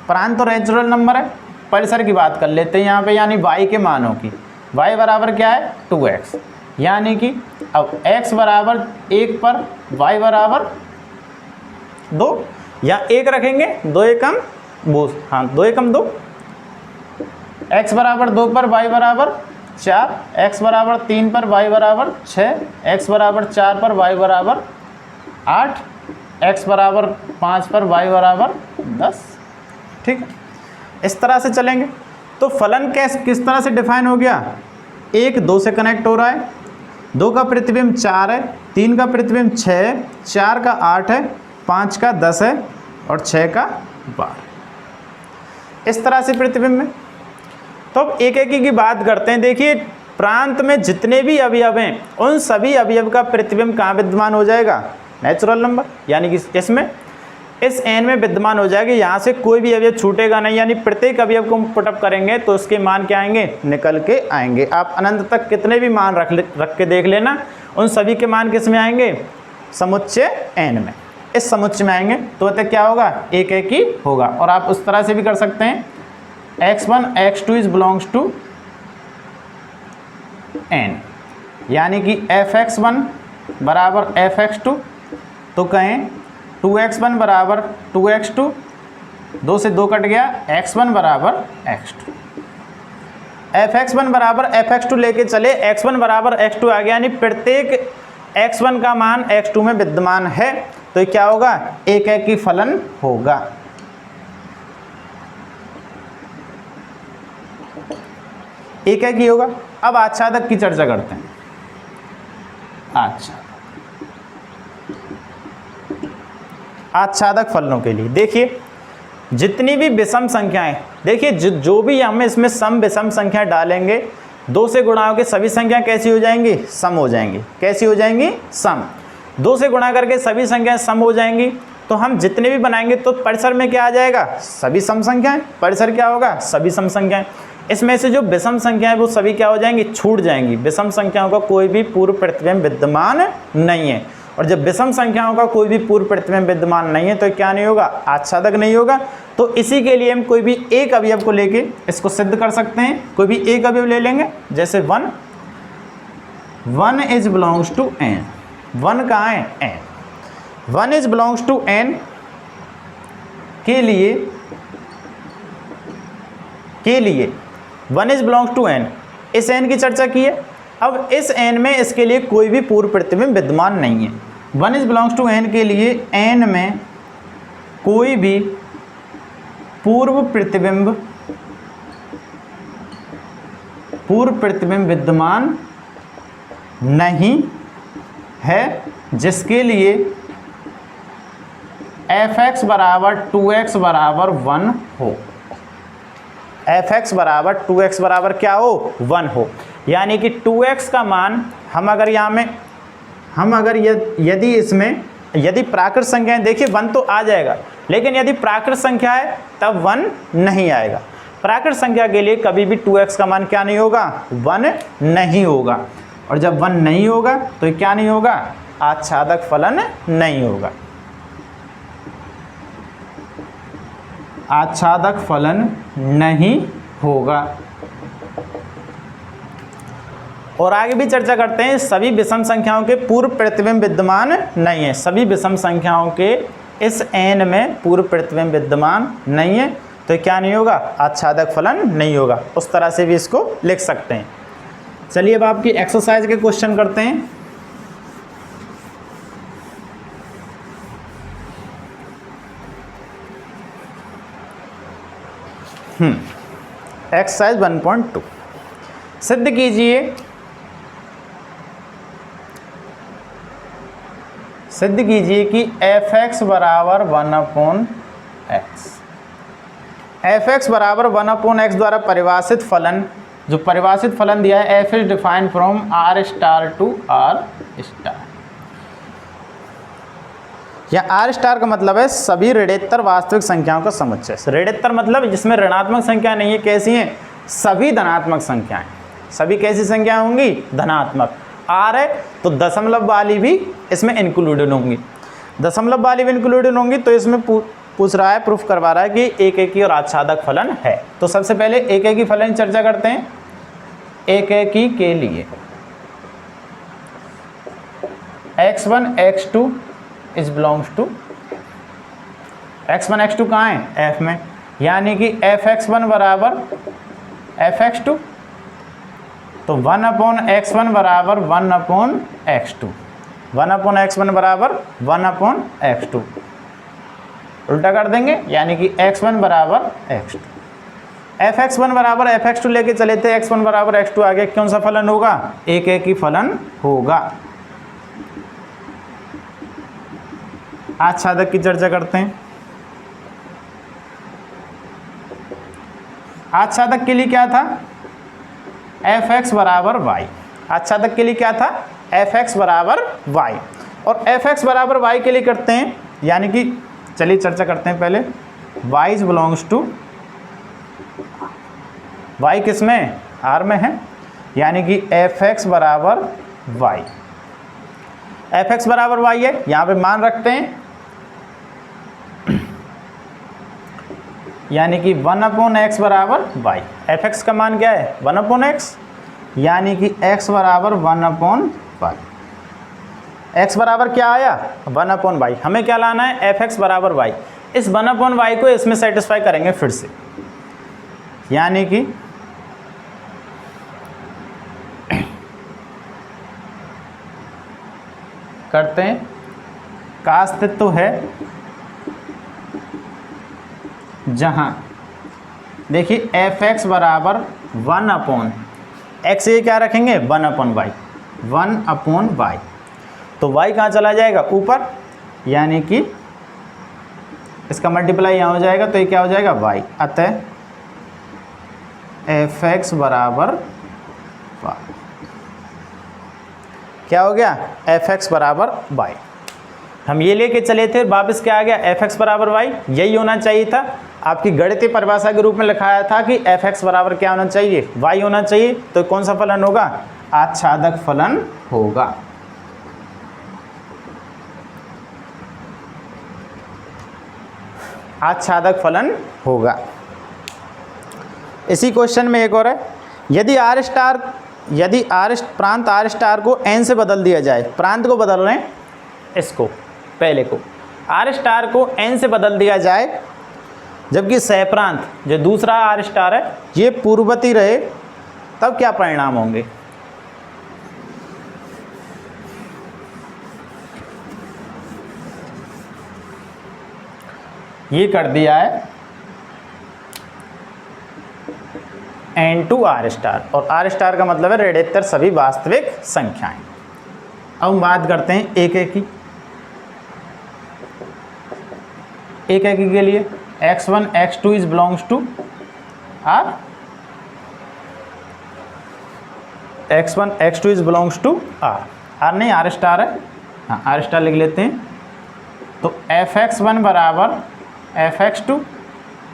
प्रांत तो नेचुरल नंबर है, परिसर की बात कर लेते हैं यहाँ पे, यानी y के मानों की। y बराबर क्या है? 2x, यानी कि अब x बराबर 1 पर y बराबर 2, या 1 रखेंगे, 2 एकम 2, हाँ 2 एकम 2, x बराबर 2 पर y बराबर 4, x बराबर 3 पर y बराबर 6, x बराबर 4 पर y बराबर 8, x बराबर 5 पर y बराबर 10, ठीक है। इस तरह से चलेंगे। तो फलन किस तरह से डिफाइन हो गया? 1 2 से कनेक्ट हो रहा है, 2 का प्रतिबिंब 4 है, 3 का प्रतिबिंब 6 है, 4 का 8 है, 5 का 10 है, और 6 का 12। इस तरह से प्रतिबिंब में। तो अब एक एक की बात करते हैं। देखिए, प्रांत में जितने भी अवयव हैं, उन सभी अवयव का प्रतिबिंब कहाँ विद्यमान हो जाएगा? नेचुरल नंबर, यानी कि इसमें इस n में विद्यमान हो जाएगा। यहाँ से कोई भी अवयव छूटेगा नहीं, यानी प्रत्येक अवयव को पुटअप करेंगे तो उसके मान क्या आएंगे? निकल के आएंगे। आप अनंत तक कितने भी मान रख के देख लेना, उन सभी के मान किस में आएंगे? समुच्चय n में, इस समुच्चय में आएंगे। तो अतः क्या होगा? एक एक ही होगा। और आप उस तरह से भी कर सकते हैं, x1 x2 is belongs to n, यानी कि fx1 बराबर fx2, तो कहें 2x1 बराबर 2x2, 2 से 2 कट गया, x1 बराबर x2। fx1 बराबर fx2 लेके चले, x1 बराबर x2 आ गया, यानी प्रत्येक x1 का मान x2 में विद्यमान है। तो क्या होगा? एक एक की फलन होगा। एक ही होगा। अब आच्छादक की चर्चा करते हैं। आच्छादक फलनों के लिए देखिए, जितनी भी विषम संख्याएं, देखिए जो भी हम इसमें सम विषम संख्या डालेंगे, 2 से गुणा होकर सभी संख्या कैसी हो जाएंगी, सम हो जाएंगी। कैसी हो जाएंगी, सम। 2 से गुणा करके सभी संख्याएं सम हो जाएंगी। तो हम जितने भी बनाएंगे तो परिसर में क्या आ जाएगा, सभी सम संख्याएं। परिसर क्या होगा, सभी सम संख्याएं। इसमें से जो विषम संख्याएं वो सभी क्या हो जाएंगी, छूट जाएंगी। विषम संख्याओं का कोई भी पूर्व प्रतिबिंब विद्यमान नहीं है, और जब विषम संख्याओं का कोई भी पूर्व प्रतिबिंब विद्यमान नहीं है तो क्या नहीं होगा, आच्छादक नहीं होगा। तो इसी के लिए हम कोई भी एक अवयव को लेके इसको सिद्ध कर सकते हैं। कोई भी एक अवयव ले लेंगे, जैसे 1 इज बिलोंग्स टू n। 1 कहाँ है, n। 1 is belongs to n के लिए 1 इज बिलोंग्स टू n, इस n की चर्चा की है। अब इस n में इसके लिए कोई भी पूर्व प्रतिबिंब विद्यमान नहीं है। 1 इज बिलोंग्स टू n के लिए n में कोई भी पूर्व प्रतिबिंब विद्यमान नहीं है, जिसके लिए fx बराबर 2x बराबर 1 हो। fx बराबर 2x बराबर क्या हो, 1 हो। यानी कि 2x का मान हम अगर यहाँ में यदि प्राकृत संख्या है, देखिए 1 तो आ जाएगा, लेकिन यदि प्राकृत संख्या है तब 1 नहीं आएगा। प्राकृत संख्या के लिए कभी भी 2x का मान क्या नहीं होगा, 1 नहीं होगा। और जब 1 नहीं होगा तो क्या नहीं होगा, आच्छादक फलन नहीं होगा। आच्छादक फलन नहीं होगा। और आगे भी चर्चा करते हैं, सभी विषम संख्याओं के पूर्व प्रतिबिंब विद्यमान नहीं है। सभी विषम संख्याओं के इस n में पूर्व प्रतिबिंब विद्यमान नहीं है, तो क्या नहीं होगा, आच्छादक फलन नहीं होगा। उस तरह से भी इसको लिख सकते हैं। चलिए अब आपकी एक्सरसाइज के क्वेश्चन करते हैं। एक्सरसाइज 1.2 सिद्ध कीजिए कि fx बराबर 1/x। fx बराबर 1/x द्वारा परिभाषित फलन, जो परिभाषित फलन दिया है, f is defined from r star to r star. या r स्टार का मतलब है सभी ऋणोत्तर वास्तविक संख्याओं का समुच्चय। ऋणोत्तर मतलब जिसमें ऋणात्मक संख्या नहीं है, कैसी हैं, सभी धनात्मक संख्याएं। सभी कैसी संख्या होंगी, धनात्मक। r है तो दशमलव वाली भी इसमें इंक्लूडेड होंगी। दशमलव वाली भी इंक्लूडेड होंगी, तो इसमें पूछ रहा है, प्रूफ करवा रहा है कि एक एकी और आच्छादक फलन है। तो सबसे पहले एक एकी फलन की चर्चा करते हैं। एक एकी के लिए x1 x2 is belongs to x1 x2 कहाँ है, f में, यानी कि fx1 बराबर fx2, तो 1/x1 बराबर 1/x2, 1/x1 बराबर 1/x2, उल्टा कर देंगे, यानी कि x1 बराबर x2। fx1 बराबर fx2 लेके चले थे, x1 बराबर x2 आगे कौन सा फलन होगा, एक एकी फलन होगा। आच्छादक की चर्चा करते हैं। आच्छादक के लिए क्या था, fx बराबर y। आच्छादक के लिए क्या था, fx बराबर y। और fx बराबर y के लिए करते हैं, यानी कि चलिए चर्चा करते हैं पहले। y is belongs to, y किस में, r में है, यानी कि fx बराबर y। fx बराबर y है, यहाँ पे मान रखते हैं, यानी कि 1/x बराबर y। fx का मान क्या है, 1/x, यानी कि x बराबर 1/y। x बराबर क्या आया, 1/y। हमें क्या लाना है, fx बराबर y। इस 1/y को इसमें सेटिस्फाई करेंगे फिर से, यानी कि करते हैं, का अस्तित्व है जहां देखिए fx बराबर 1/, एक्स ये क्या रखेंगे 1/y, 1/y। तो y कहाँ चला जाएगा ऊपर, यानी कि इसका मल्टीप्लाई यहाँ हो जाएगा, तो ये क्या हो जाएगा y। अतः fx बराबर y, क्या हो गया fx बराबर y। हम ये लेके चले थे, वापस क्या आ गया fx बराबर y। यही होना चाहिए था, आपकी गणितीय परिभाषा के रूप में लिखाया था कि fx बराबर क्या होना चाहिए y होना चाहिए। तो कौन सा फलन होगा, आच्छादक फलन होगा। आच्छादक फलन होगा। इसी क्वेश्चन में एक और है, यदि r प्रांत r स्टार को n से बदल दिया जाए, प्रांत को बदल रहे हैं, इसको पहले को r स्टार को n से बदल दिया जाए, जबकि सहप्रांत जो दूसरा r स्टार है ये पूर्ववर्ती रहे, तब क्या परिणाम होंगे। ये कर दिया है n2 r स्टार, और r स्टार का मतलब है ऋणोत्तर सभी वास्तविक संख्याएं। अब हम बात करते हैं एक एक के लिए। x1 x2 is belongs to r, x1 x2 is belongs to r नहीं r स्टार है, हाँ r स्टार लिख लेते हैं। तो fx1 बराबर fx2,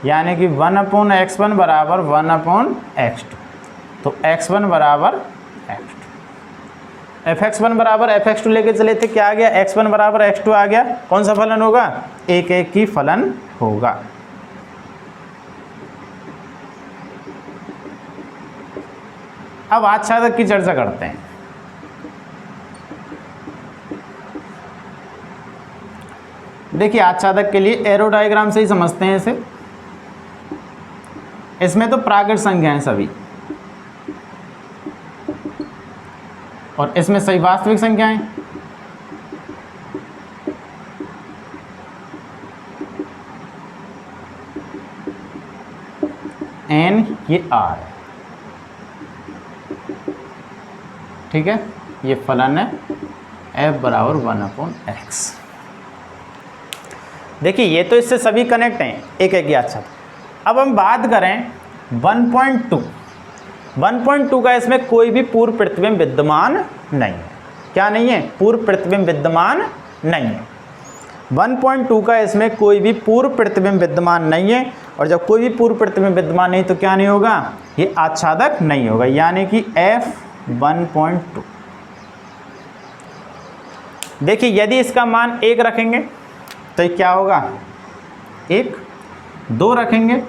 यानी कि 1/x1 बराबर 1/x2। तो x1 बराबर x2, fx1 बराबर fx2 लेके चले थे, क्या आ गया x1 बराबर x2 आ गया। कौन सा फलन होगा, एक एक की फलन होगा। अब आच्छादक की चर्चा करते हैं। देखिए आच्छादक के लिए एरो डायग्राम से ही समझते हैं इसे। इसमें तो प्राकृत संख्या है सभी, और इसमें सही वास्तविक संख्याएं। n ये r है, ठीक है, ये फलन है f बराबर 1/x। देखिए ये तो इससे सभी कनेक्ट हैं, एक एक ही। अच्छा अब हम बात करें 1.2 का, इसमें कोई भी पूर्व प्रतिबिंब विद्यमान नहीं है। क्या नहीं है, पूर्व प्रतिबिंब विद्यमान नहीं है। 1.2 का इसमें कोई भी पूर्व प्रतिबिंब विद्यमान नहीं है, और जब कोई भी पूर्व प्रतिबिंब विद्यमान नहीं तो क्या नहीं होगा, ये आच्छादक नहीं होगा, यानी कि f1.2। देखिए यदि इसका मान 1 रखेंगे तो ये क्या होगा, 1, 2 रखेंगे,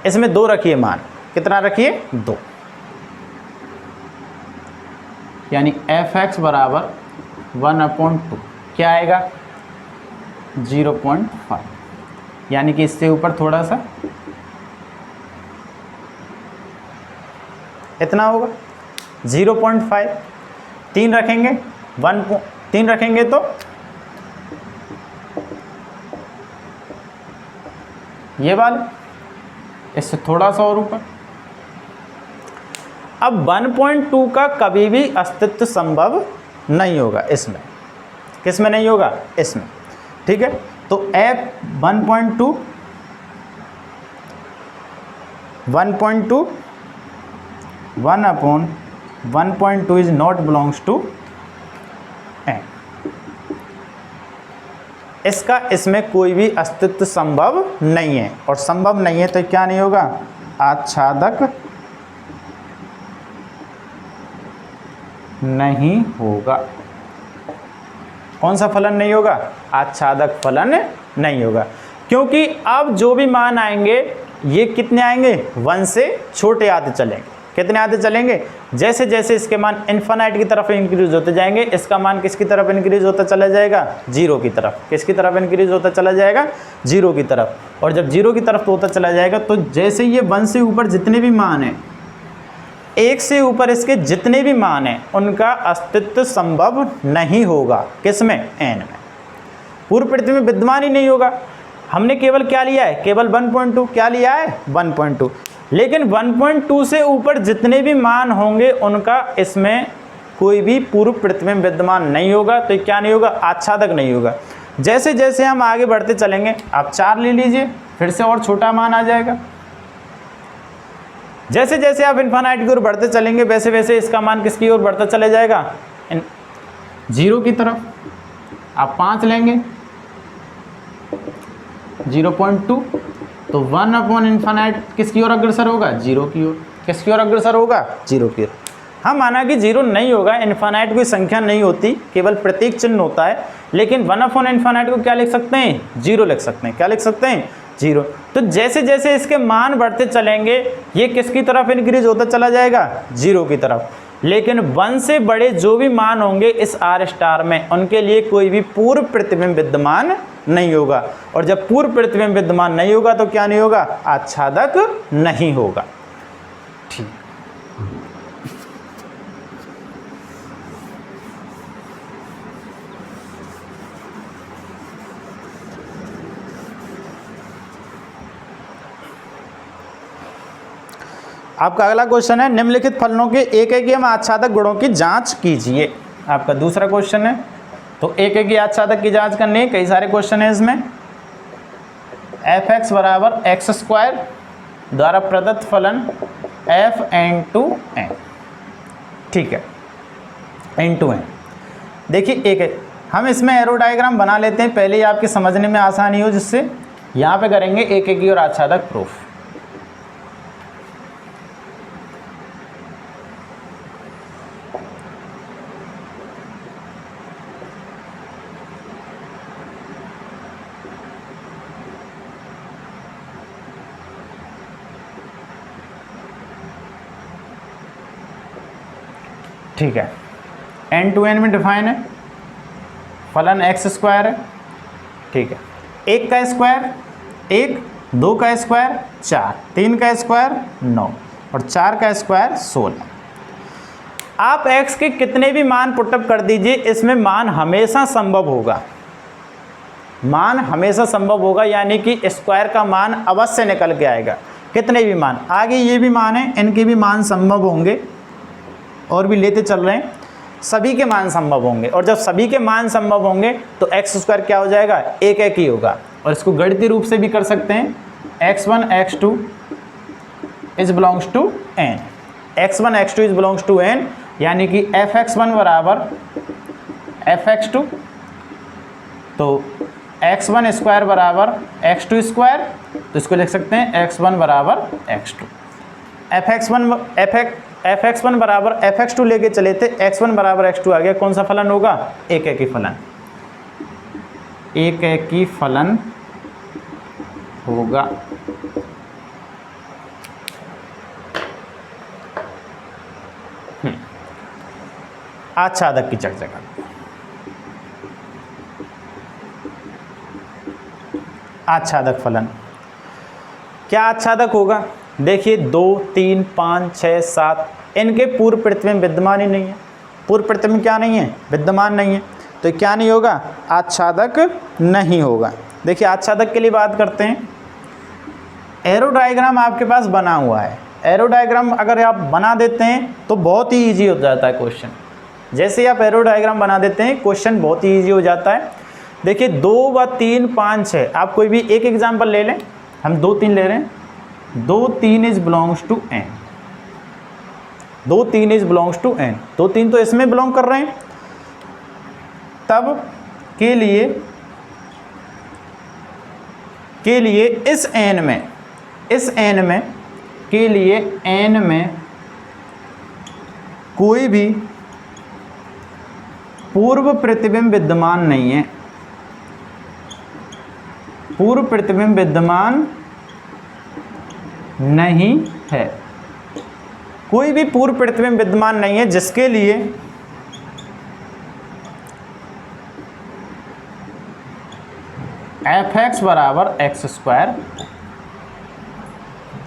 इसमें 2 रखिए मान, कितना रखिए 2, यानी fx बराबर 1/2 क्या आएगा 0.5, यानी कि इससे ऊपर थोड़ा सा इतना होगा 0.5। 3 रखेंगे 3 रखेंगे तो ये वाला, इससे थोड़ा सा और ऊपर। अब 1.2 का कभी भी अस्तित्व संभव नहीं होगा इसमें। किस में नहीं होगा, इसमें, ठीक है। तो f1.2 1/1.2 is not belongs to n। इसका इसमें कोई भी अस्तित्व संभव नहीं है, और संभव नहीं है तो क्या नहीं होगा, आच्छादक नहीं होगा। कौन सा फलन नहीं होगा, आच्छादक फलन नहीं होगा, क्योंकि अब जो भी मान आएंगे ये कितने आएंगे, 1 से छोटे आते चलेंगे। कितने आते चलेंगे, जैसे जैसे इसके मान इन्फिनाइट की तरफ इंक्रीज होते जाएंगे, इसका मान किसकी तरफ इंक्रीज होता चला जाएगा, 0 की तरफ। किसकी तरफ इंक्रीज होता चला जाएगा, 0 की तरफ। और जब 0 की तरफ होता चला जाएगा तो जैसे ये 1 से ऊपर जितने भी मान हैं, 1 से ऊपर इसके जितने भी मान हैं, उनका अस्तित्व संभव नहीं होगा। किस में, n में, पूर्व प्रतिबिंब विद्यमान ही नहीं होगा। हमने केवल क्या लिया है, केवल 1.2, क्या लिया है 1.2, लेकिन 1.2 से ऊपर जितने भी मान होंगे उनका इसमें कोई भी पूर्व प्रतिबिंब विद्यमान नहीं होगा, तो क्या नहीं होगा, आच्छादक नहीं होगा। जैसे जैसे हम आगे बढ़ते चलेंगे, आप 4 ले लीजिए, फिर से और छोटा मान आ जाएगा। जैसे जैसे आप इन्फिनिटी की ओर बढ़ते चलेंगे वैसे वैसे इसका मान किसकी ओर बढ़ता चले जाएगा, 0 की तरफ। आप 5 लेंगे 0.2, तो 1/∞ किसकी ओर अग्रसर होगा, 0 की ओर। किसकी ओर अग्रसर होगा, 0 की ओर। हम माना कि 0 नहीं होगा, इन्फिनिट कोई संख्या नहीं होती, केवल प्रतीक चिन्ह होता है, लेकिन 1/∞ को क्या लिख सकते हैं, 0 लिख सकते हैं। क्या लिख सकते हैं, 0। तो जैसे जैसे इसके मान बढ़ते चलेंगे ये किसकी तरफ इंक्रीज होता चला जाएगा, 0 की तरफ। लेकिन 1 से बड़े जो भी मान होंगे इस आर स्टार में, उनके लिए कोई भी पूर्व प्रतिबिंब विद्यमान नहीं होगा। और जब पूर्व प्रतिबिंब विद्यमान नहीं होगा तो क्या नहीं होगा, आच्छादक नहीं होगा। ठीक, आपका अगला क्वेश्चन है, निम्नलिखित फलनों के एक एक आच्छादक गुणों की जांच कीजिए। आपका दूसरा क्वेश्चन है, तो एक एक आच्छादक की जांच करनी है। कई सारे क्वेश्चन है इसमें। fx बराबर x² द्वारा प्रदत्त फलन f(n)(2n), ठीक है, n(2n). देखिए एक हम इसमें एरो डायग्राम बना लेते हैं, पहले ही आपके समझने में आसानी हो, जिससे यहाँ पे करेंगे एक एक और आच्छादक प्रूफ। ठीक है, n(2n) में डिफाइन है, फलन x² है, ठीक है। 1 का स्क्वायर 1, 2 का स्क्वायर 4, 3 का स्क्वायर 9 और 4 का स्क्वायर 16। आप x के कितने भी मान पुटअप कर दीजिए, इसमें मान हमेशा संभव होगा, मान हमेशा संभव होगा, यानी कि स्क्वायर का मान अवश्य निकल के आएगा। कितने भी मान, आगे ये भी मान है, इनके भी मान संभव होंगे, और भी लेते चल रहे हैं, सभी के मान संभव होंगे। और जब सभी के मान संभव होंगे तो x² क्या हो जाएगा, एक ही होगा। और इसको गणितीय रूप से भी कर सकते हैं, x1 x2 is belongs to n, x1 x2 is belongs to n, यानी कि fx1 बराबर fx2, तो x1² बराबर x2², तो इसको लिख सकते हैं x1 बराबर x2। fx1 बराबर fx2 लेके चले थे, x1 बराबर x2 आ गया, कौन सा फलन होगा, एक ही फलन, एक ही फलन होगा। आच्छादक की चर्चा करते हैं। आच्छादक फलन क्या आच्छादक होगा, देखिए 2, 3, 5, 6, 7 इनके पूर्व प्रतिबिंब विद्यमान ही नहीं है। पूर्व प्रतिबिंब क्या नहीं है, विद्यमान नहीं है, तो क्या नहीं होगा, आच्छादक नहीं होगा। देखिए आच्छादक के लिए बात करते हैं। एरो डायग्राम आपके पास बना हुआ है, एरो डायग्राम अगर आप बना देते हैं तो बहुत ही ईजी हो जाता है क्वेश्चन। जैसे ही आप एरो डायग्राम बना देते हैं क्वेश्चन बहुत ही ईजी हो जाता है। देखिए 2 व 3, 5, 6, आप कोई भी एक एग्जाम्पल ले लें, हम 2, 3 ले रहे हैं। 2, 3 is belongs to n, 2, 3 is belongs to n, 2, 3 तो इसमें बिलोंग कर रहे हैं। तब के लिए इस n में के लिए n में कोई भी पूर्व प्रतिबिंब विद्यमान नहीं है, पूर्व प्रतिबिंब विद्यमान नहीं है, कोई भी पूर्व प्रतिबिंब विद्यमान नहीं है, जिसके लिए fx बराबर x²।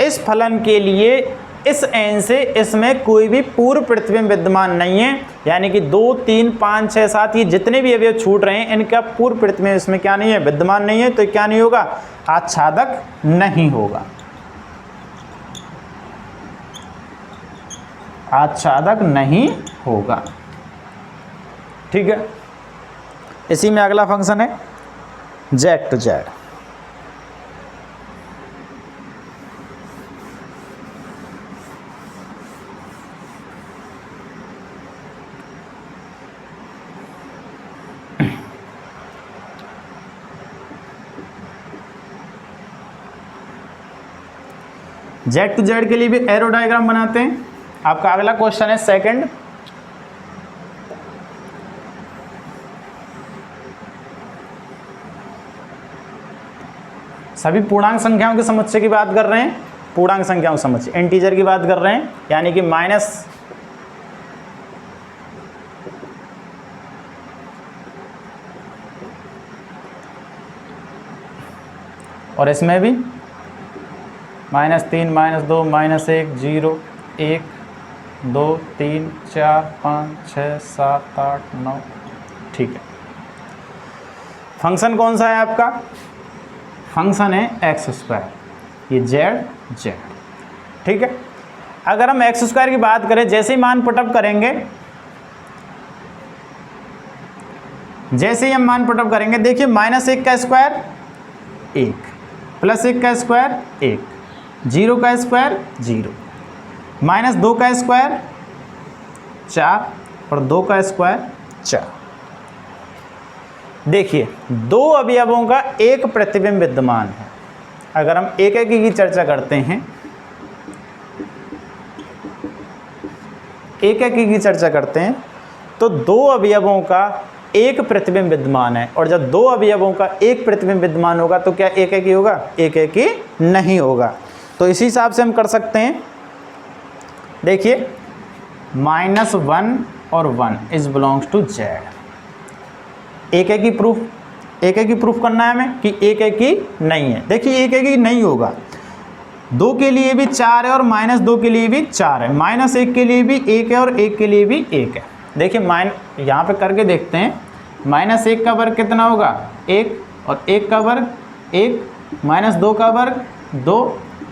इस फलन के लिए इस n से इसमें कोई भी पूर्व प्रतिबिंब विद्यमान नहीं है, यानी कि 2, 3, 5, 6, 7 ये जितने भी अवयव छूट रहे हैं इनका पूर्व प्रतिबिंब इसमें क्या नहीं है, विद्यमान नहीं है, तो क्या नहीं होगा, आच्छादक नहीं होगा, आच्छादक नहीं होगा। ठीक है, इसी में अगला फंक्शन है Z to Z. Z to Z के लिए भी एरो डायग्राम बनाते हैं। आपका अगला क्वेश्चन है सेकंड, सभी पूर्णांक संख्याओं के समुच्चय की बात कर रहे हैं, पूर्णांक संख्याओं के समुच्चय, इंटीजर की बात कर रहे हैं, यानी कि माइनस और इसमें भी -3, -2, -1, 0, 1, 2, 3, 4, 5, 6, 7, 8, 9। ठीक है, फंक्शन कौन सा है आपका, फंक्शन है x², ये जेड। ठीक है, अगर हम x² की बात करें, जैसे ही मान पुटअप करेंगे, जैसे ही हम मान पुटअप करेंगे, देखिए -1 का स्क्वायर 1, +1 का स्क्वायर 1, 0 का स्क्वायर 0, -2 का स्क्वायर 4 और 2 का स्क्वायर 4। देखिए, दो अवयवों का एक प्रतिबिंब विद्यमान है। अगर हम एक एक की चर्चा करते हैं, एक एक की चर्चा करते हैं, तो दो अवयवों का एक प्रतिबिंब विद्यमान है, और जब दो अवयवों का एक प्रतिबिंब विद्यमान होगा तो क्या एक एक ही होगा, एक एक ही नहीं होगा। तो इसी हिसाब से हम कर सकते हैं। देखिए, -1 और 1 इज बिलोंग्स टू जेड। एक एक ही प्रूफ, एक एक ही प्रूफ करना है हमें कि एक एक ही नहीं है। देखिए, एक एक ही नहीं होगा, 2 के लिए भी 4 है और -2 के लिए भी 4 है, -1 के लिए भी 1 है और 1 के लिए भी 1 है। देखिए, यहाँ पे करके देखते हैं, -1 का वर्ग कितना होगा, 1, और 1 का वर्ग 1, -2 का वर्ग 2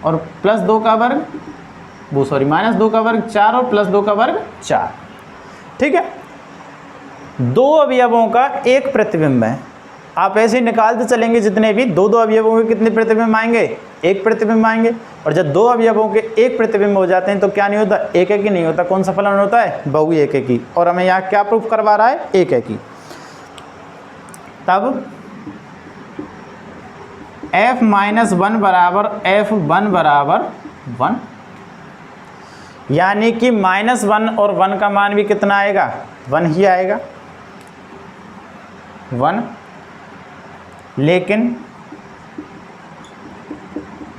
और +2 का वर्ग -2 का वर्ग 4 और +2 का वर्ग 4। ठीक है, दो अवयवों का एक प्रतिबिंब है। आप ऐसे ही निकालते चलेंगे, जितने भी दो अवयवों के कितने प्रतिबिंब आएंगे, एक प्रतिबिंब आएंगे। और जब दो अवयवों के एक प्रतिबिंब हो जाते हैं तो क्या नहीं होता, एक एक ही नहीं होता। कौन सा फलन होता है, बहु एक एक ही। और हमें यहाँ क्या प्रूफ करवा रहा है, एक एक ही। तब f-1 बराबर f1 बराबर 1, यानी कि -1 और 1 का मान भी कितना आएगा, 1 ही आएगा, 1। लेकिन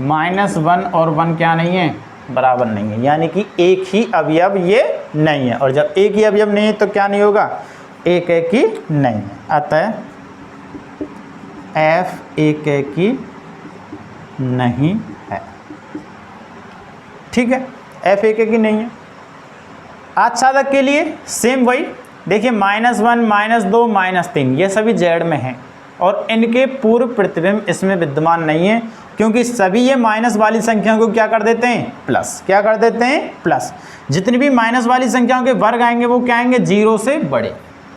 -1 और 1 क्या नहीं है, बराबर नहीं है, यानी कि एक ही अवयव ये नहीं है। और जब एक ही अवयव नहीं है तो क्या नहीं होगा, एक एक ही नहीं है। अतः f एक एक ही नहीं है। ठीक है, f एक एक ही नहीं है। आच्छादक के लिए सेम वही, देखिए -1, -2, -3 ये सभी जेड में हैं और इनके पूर्व प्रतिबिंब इसमें विद्यमान नहीं है, क्योंकि सभी ये माइनस वाली संख्याओं को क्या कर देते हैं, प्लस। क्या कर देते हैं, प्लस। जितनी भी माइनस वाली संख्याओं के वर्ग आएंगे वो क्या आएंगे, 0 से बड़े।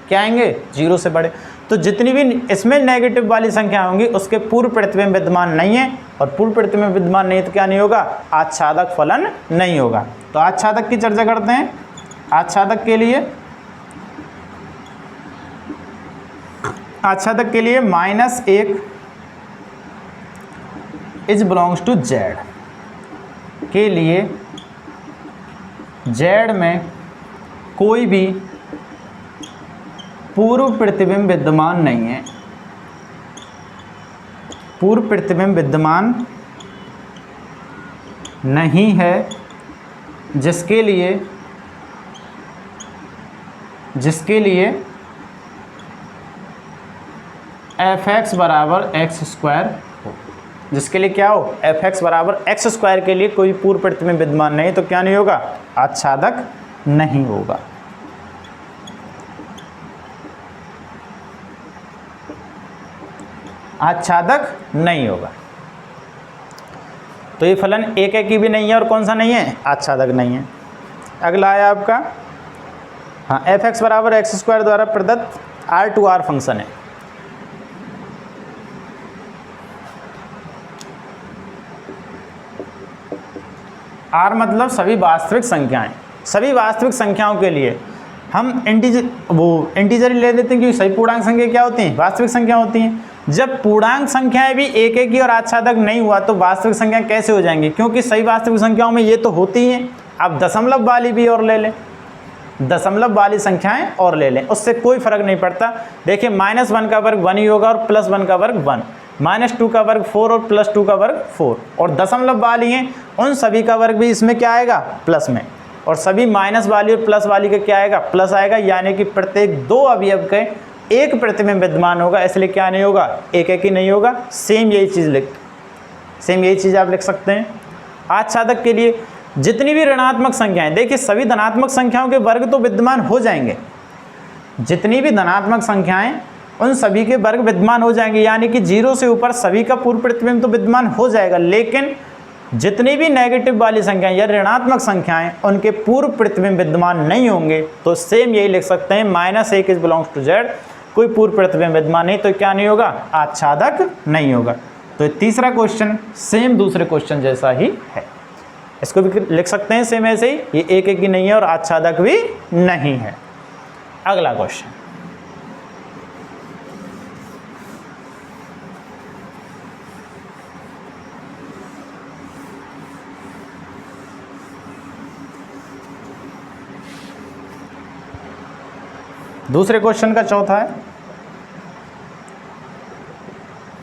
क्या आएंगे, 0 से बड़े। तो जितनी भी इसमें नेगेटिव वाली संख्या होंगी उसके पूर्व प्रतिबिंब विद्यमान नहीं है, और पूर्व प्रतिबिंब विद्यमान नहीं तो क्या नहीं होगा, आच्छादक फलन नहीं होगा। तो आच्छादक की चर्चा करते हैं। आच्छादक के लिए, आच्छादक के लिए -1 इज बिलोंग्स टू जेड के लिए जेड में कोई भी पूर्व प्रतिबिंब विद्यमान नहीं है, पूर्व प्रतिबिंब विद्यमान नहीं है, जिसके लिए f(x) बराबर x², जिसके लिए क्या हो, f(x) बराबर x² के लिए कोई पूर्व प्रतिबिंब विद्यमान नहीं, तो क्या नहीं होगा, आच्छादक नहीं होगा। आच्छादक नहीं होगा। तो ये फलन एक एक की भी नहीं है, और कौन सा नहीं है, आच्छादक नहीं है। अगला है आपका, हाँ, एफ एक्स बराबर एक्स स्क्वायर द्वारा प्रदत्त R2R फंक्शन है। R मतलब सभी वास्तविक संख्याएं। सभी वास्तविक संख्याओं के लिए हम इंटीजर ही ले लेते हैं, क्योंकि सभी पूर्णांक संख्या क्या होती हैं, वास्तविक संख्या होती हैं। जब पूर्णांक संख्याएं भी एक एक की और आच्छादक नहीं हुआ तो वास्तविक संख्या कैसे हो जाएंगी, क्योंकि सही वास्तविक संख्याओं में ये तो होती हैं। आप दशमलव वाली भी और ले लें, दशमलव वाली संख्याएं और ले लें, उससे कोई फर्क नहीं पड़ता। देखिए -1 का वर्ग 1 ही होगा और +1 का वर्ग 1, -2 का वर्ग 4 और +2 का वर्ग 4, और दशमलव वाली हैं उन सभी का वर्ग भी इसमें क्या आएगा, प्लस में, और सभी माइनस वाली और प्लस वाली का क्या आएगा, प्लस आएगा। यानी कि प्रत्येक दो अवयव के एक प्रतिबिंब विद्यमान होगा, इसलिए क्या नहीं होगा, एक एक ही नहीं होगा। सेम यही चीज़ आप लिख सकते हैं। आच्छादक के लिए जितनी भी ऋणात्मक संख्याएं, देखिए सभी धनात्मक संख्याओं के वर्ग तो विद्यमान हो जाएंगे, जितनी भी धनात्मक संख्याएं उन सभी के वर्ग विद्यमान हो जाएंगे, यानी कि 0 से ऊपर सभी का पूर्व प्रतिबिंब तो विद्यमान हो जाएगा। लेकिन जितनी भी नेगेटिव वाली संख्याएं या ऋणात्मक संख्याएं उनके पूर्व प्रतिबिंब विद्यमान नहीं होंगे। तो सेम यही लिख सकते हैं, -1 इज बिलोंग्स टू Z, कोई पूर्व प्रतिबिंब विद्यमान नहीं तो क्या नहीं होगा, आच्छादक नहीं होगा। तो तीसरा क्वेश्चन सेम दूसरे क्वेश्चन जैसा ही है, इसको भी लिख सकते हैं सेम ऐसे ही, ये एक एक ही नहीं है और आच्छादक भी नहीं है। अगला क्वेश्चन, दूसरे क्वेश्चन का चौथा है,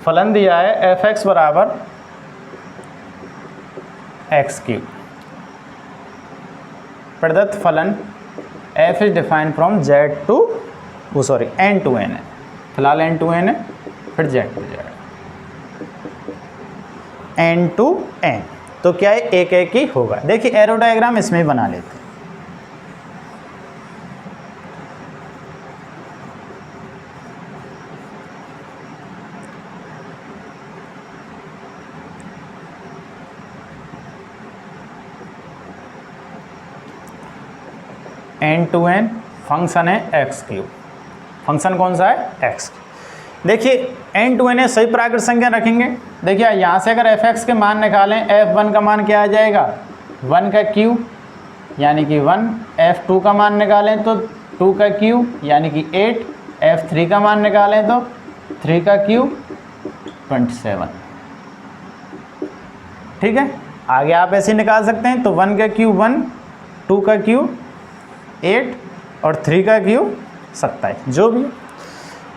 फलन दिया है f(x) बराबर x3। प्रदत्त फलन f is defined from n to n है, फिलहाल n to n है, फिर z to z, n to n, तो क्या है, एक एक ही होगा। देखिए एरो डायग्राम इसमें बना लेते हैं। n to n फंक्शन है x3, फंक्शन कौन सा है, x। देखिए n to n है, सही प्राकृत संख्या रखेंगे। देखिए यहाँ से अगर f(x) के मान निकालें, f1 का मान क्या आ जाएगा, 1 का क्यूब यानी कि 1, f2 का मान निकालें तो 2 का क्यूब यानी कि 8, f3 का मान निकालें तो 3 का क्यूब 27। ठीक है, आगे आप ऐसे निकाल सकते हैं। तो 1 का क्यूब 1, 2 का क्यूब 8 और 3 का क्यूब 27, जो भी।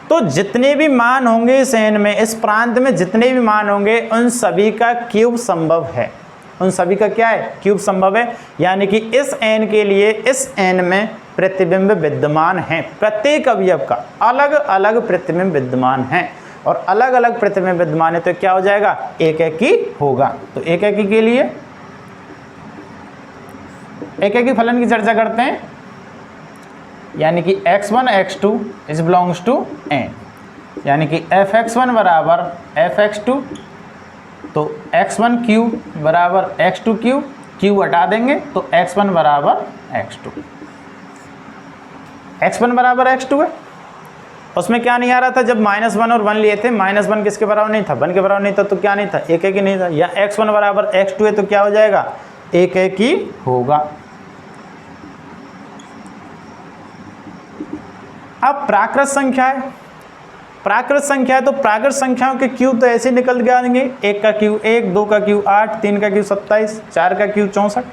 तो जितने भी मान होंगे इस n में, इस प्रांत में जितने भी मान होंगे उन सभी का क्यूब संभव है, उन सभी का क्या है, क्यूब संभव है। यानी कि इस n के लिए इस n में प्रतिबिंब विद्यमान है, प्रत्येक अवयव का अलग अलग प्रतिबिंब विद्यमान है, और अलग अलग प्रतिबिंब विद्यमान है तो क्या हो जाएगा, एक एक ही होगा। तो एक एक ही के लिए एक एक ही फलन की चर्चा करते हैं, यानी कि x1 x2 is belongs to n, यानी कि f(x1) बराबर f(x2), तो x1 क्यूब बराबर x2 क्यूब, क्यूब हटा देंगे तो x1 बराबर x2, x1 बराबर x2 है। उसमें क्या नहीं आ रहा था, जब -1 और 1 लिए थे, -1 किसके बराबर नहीं था, 1 के बराबर नहीं था, तो क्या नहीं था, एक एक ही नहीं था। या x1 बराबर x2 है तो क्या हो जाएगा, एक एक ही होगा। अब प्राकृत संख्या है, प्राकृत संख्या है तो प्राकृत संख्याओं के क्यूब तो ऐसे निकल के आएंगे, 1 का क्यूब 1, 2 का क्यूब 8, 3 का क्यूब 27, 4 का क्यूब 64।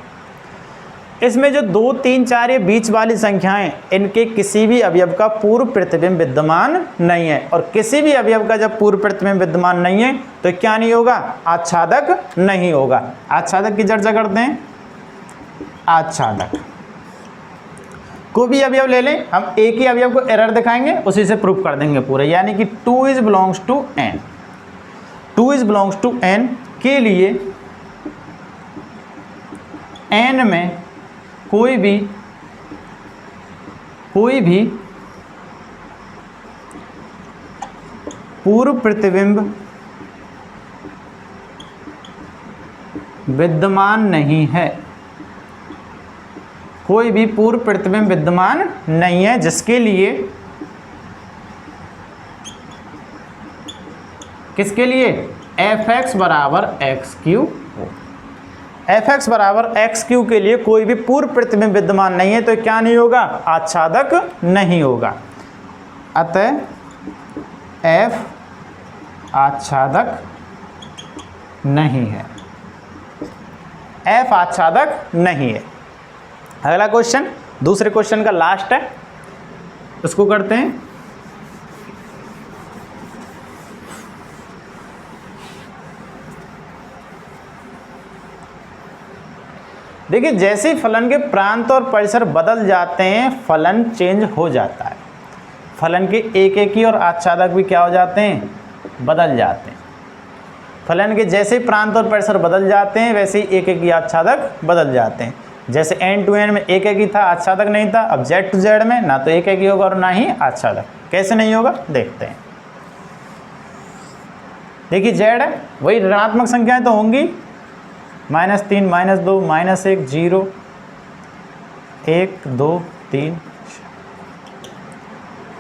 इसमें जो 2, 3, 4 ये बीच वाली संख्याएं, इनके किसी भी अवयव का पूर्व प्रतिबिंब विद्यमान नहीं है, और किसी भी अवयव का जब पूर्व प्रतिबिंब विद्यमान नहीं है तो क्या नहीं होगा, आच्छादक नहीं होगा। आच्छादक की चर्चा करते हैं। आच्छादक को भी अवयव ले लें, हम एक ही अवयव को एरर दिखाएंगे, उसी से प्रूफ कर देंगे पूरे। यानी कि 2 is belongs to n, 2 is belongs to n के लिए n में कोई भी पूर्व प्रतिबिंब विद्यमान नहीं है, कोई भी पूर्व प्रतिबिंब विद्यमान नहीं है जिसके लिए, किसके लिए, fx बराबर एक्स क्यू हो। fx बराबर एक्स क्यू के लिए कोई भी पूर्व प्रतिबिंब विद्यमान नहीं है तो क्या नहीं होगा, आच्छादक नहीं होगा। अतः f आच्छादक नहीं है, f आच्छादक नहीं है। अगला क्वेश्चन, दूसरे क्वेश्चन का लास्ट है, उसको करते हैं। देखिए जैसे ही फलन के प्रांत और परिसर बदल जाते हैं फलन चेंज हो जाता है। फलन के एक एक ही और आच्छादक भी क्या हो जाते हैं, बदल जाते हैं। फलन के जैसे ही प्रांत और परिसर बदल जाते हैं वैसे ही एक एक ही आच्छादक बदल जाते हैं। जैसे n टू n में एक एक ही था, आच्छादक नहीं था, अब z टू z में ना तो एक एक ही होगा और ना ही आच्छादक। कैसे नहीं होगा देखते हैं। देखिए z है, वही ऋणात्मक संख्याएं तो होंगी, -3, -2, -1, 0, 1, 2, 3,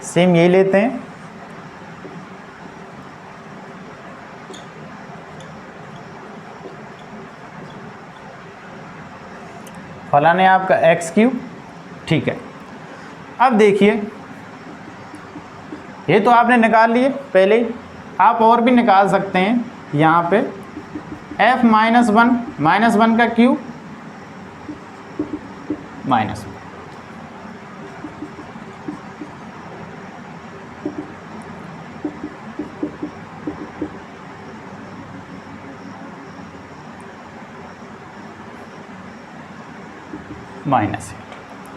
सेम यही लेते हैं। फलन है आपका एक्स क्यू, ठीक है। अब देखिए ये तो आपने निकाल लिए पहले ही, आप और भी निकाल सकते हैं। यहाँ पे f -1 का क्यू -1, -8,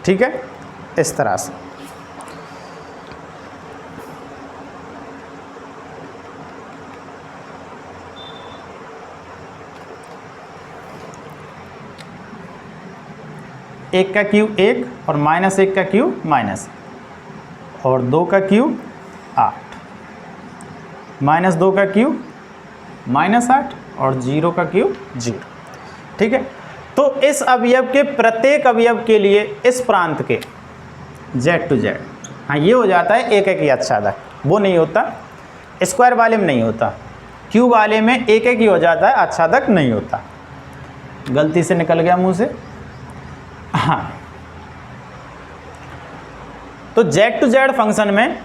ठीक है, इस तरह से। एक का क्यू 1 और -1 का क्यू -1 और 2 का क्यू 8, -2 का क्यू -8 और 0 का क्यू 0, ठीक है। तो इस अवयव के प्रत्येक अवयव के लिए इस प्रांत के z टू z, हाँ ये हो जाता है एक एक ही आच्छादक, वो नहीं होता, स्क्वायर वाले में नहीं होता, क्यू वाले में एक एक ही हो जाता है, आच्छादक नहीं होता। गलती से निकल गया मुंह से, हाँ। तो z टू z फंक्शन में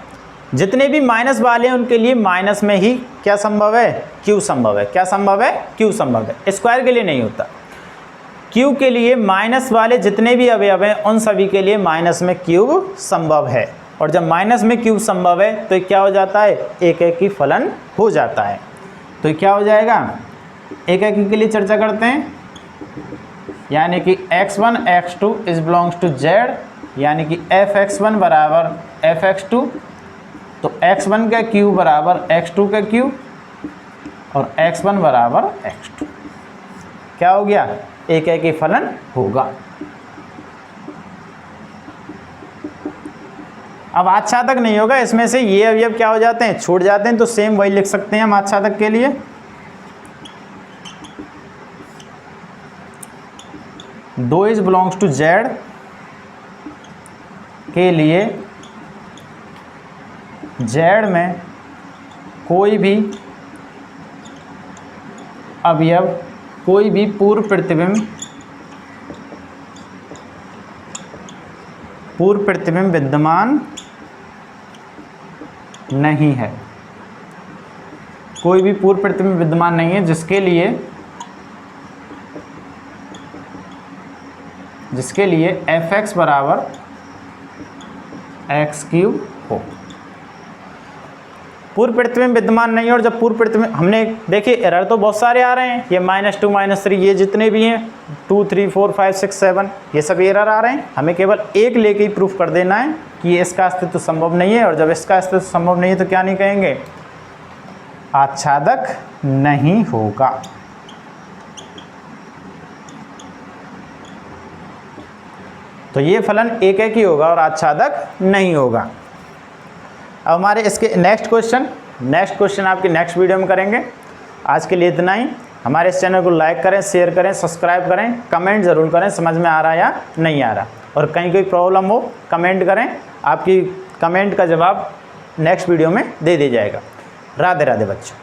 जितने भी माइनस वाले हैं उनके लिए माइनस में ही क्या संभव है, क्यू संभव है। क्या संभव है, क्यू संभव है, स्क्वायर के लिए नहीं होता। क्यू के लिए माइनस वाले जितने भी अवयव हैं उन सभी के लिए माइनस में क्यूब संभव है, और जब माइनस में क्यूब संभव है तो क्या हो जाता है, एक एक ही फलन हो जाता है। तो क्या हो जाएगा, एक एक के लिए चर्चा करते हैं, यानी कि x1 x2 is belongs to z, यानी कि fx1 बराबर fx2, तो x1 का क्यू बराबर x2 का क्यू और x1 बराबर x2, क्या हो गया, एक एक ही फलन होगा। अब आच्छादक नहीं होगा, इसमें से ये अवयव क्या हो जाते हैं, छूट जाते हैं, तो सेम वही लिख सकते हैं हम आच्छादक के लिए। दो इज बिलोंग्स टू z के लिए z में कोई भी अवयव, कोई भी पूर्व प्रतिबिंब विद्यमान नहीं है, कोई भी पूर्व प्रतिबिंब विद्यमान नहीं है जिसके लिए fx बराबर एक्स क्यूब हो। पूर्व प्रतिबिंब विद्यमान नहीं है, और जब पूर्व प्रतिबिंब, हमने देखिए एरर तो बहुत सारे आ रहे हैं, ये -2 -3 ये जितने भी हैं 2 3 4 5 6 7 ये सब एरर आ रहे हैं, हमें केवल एक लेके ही प्रूफ कर देना है कि इसका अस्तित्व संभव नहीं है, और जब इसका अस्तित्व संभव नहीं है तो क्या नहीं कहेंगे, आच्छादक नहीं होगा। तो ये फलन एक एक ही होगा और आच्छादक नहीं होगा। अब हमारे इसके नेक्स्ट क्वेश्चन नेक्स्ट क्वेश्चन आपकी नेक्स्ट वीडियो में करेंगे। आज के लिए इतना ही। हमारे इस चैनल को लाइक करें, शेयर करें, सब्सक्राइब करें, कमेंट ज़रूर करें समझ में आ रहा है या नहीं आ रहा, और कहीं कोई प्रॉब्लम हो कमेंट करें, आपकी कमेंट का जवाब नेक्स्ट वीडियो में दे दिया जाएगा। राधे राधे बच्चों।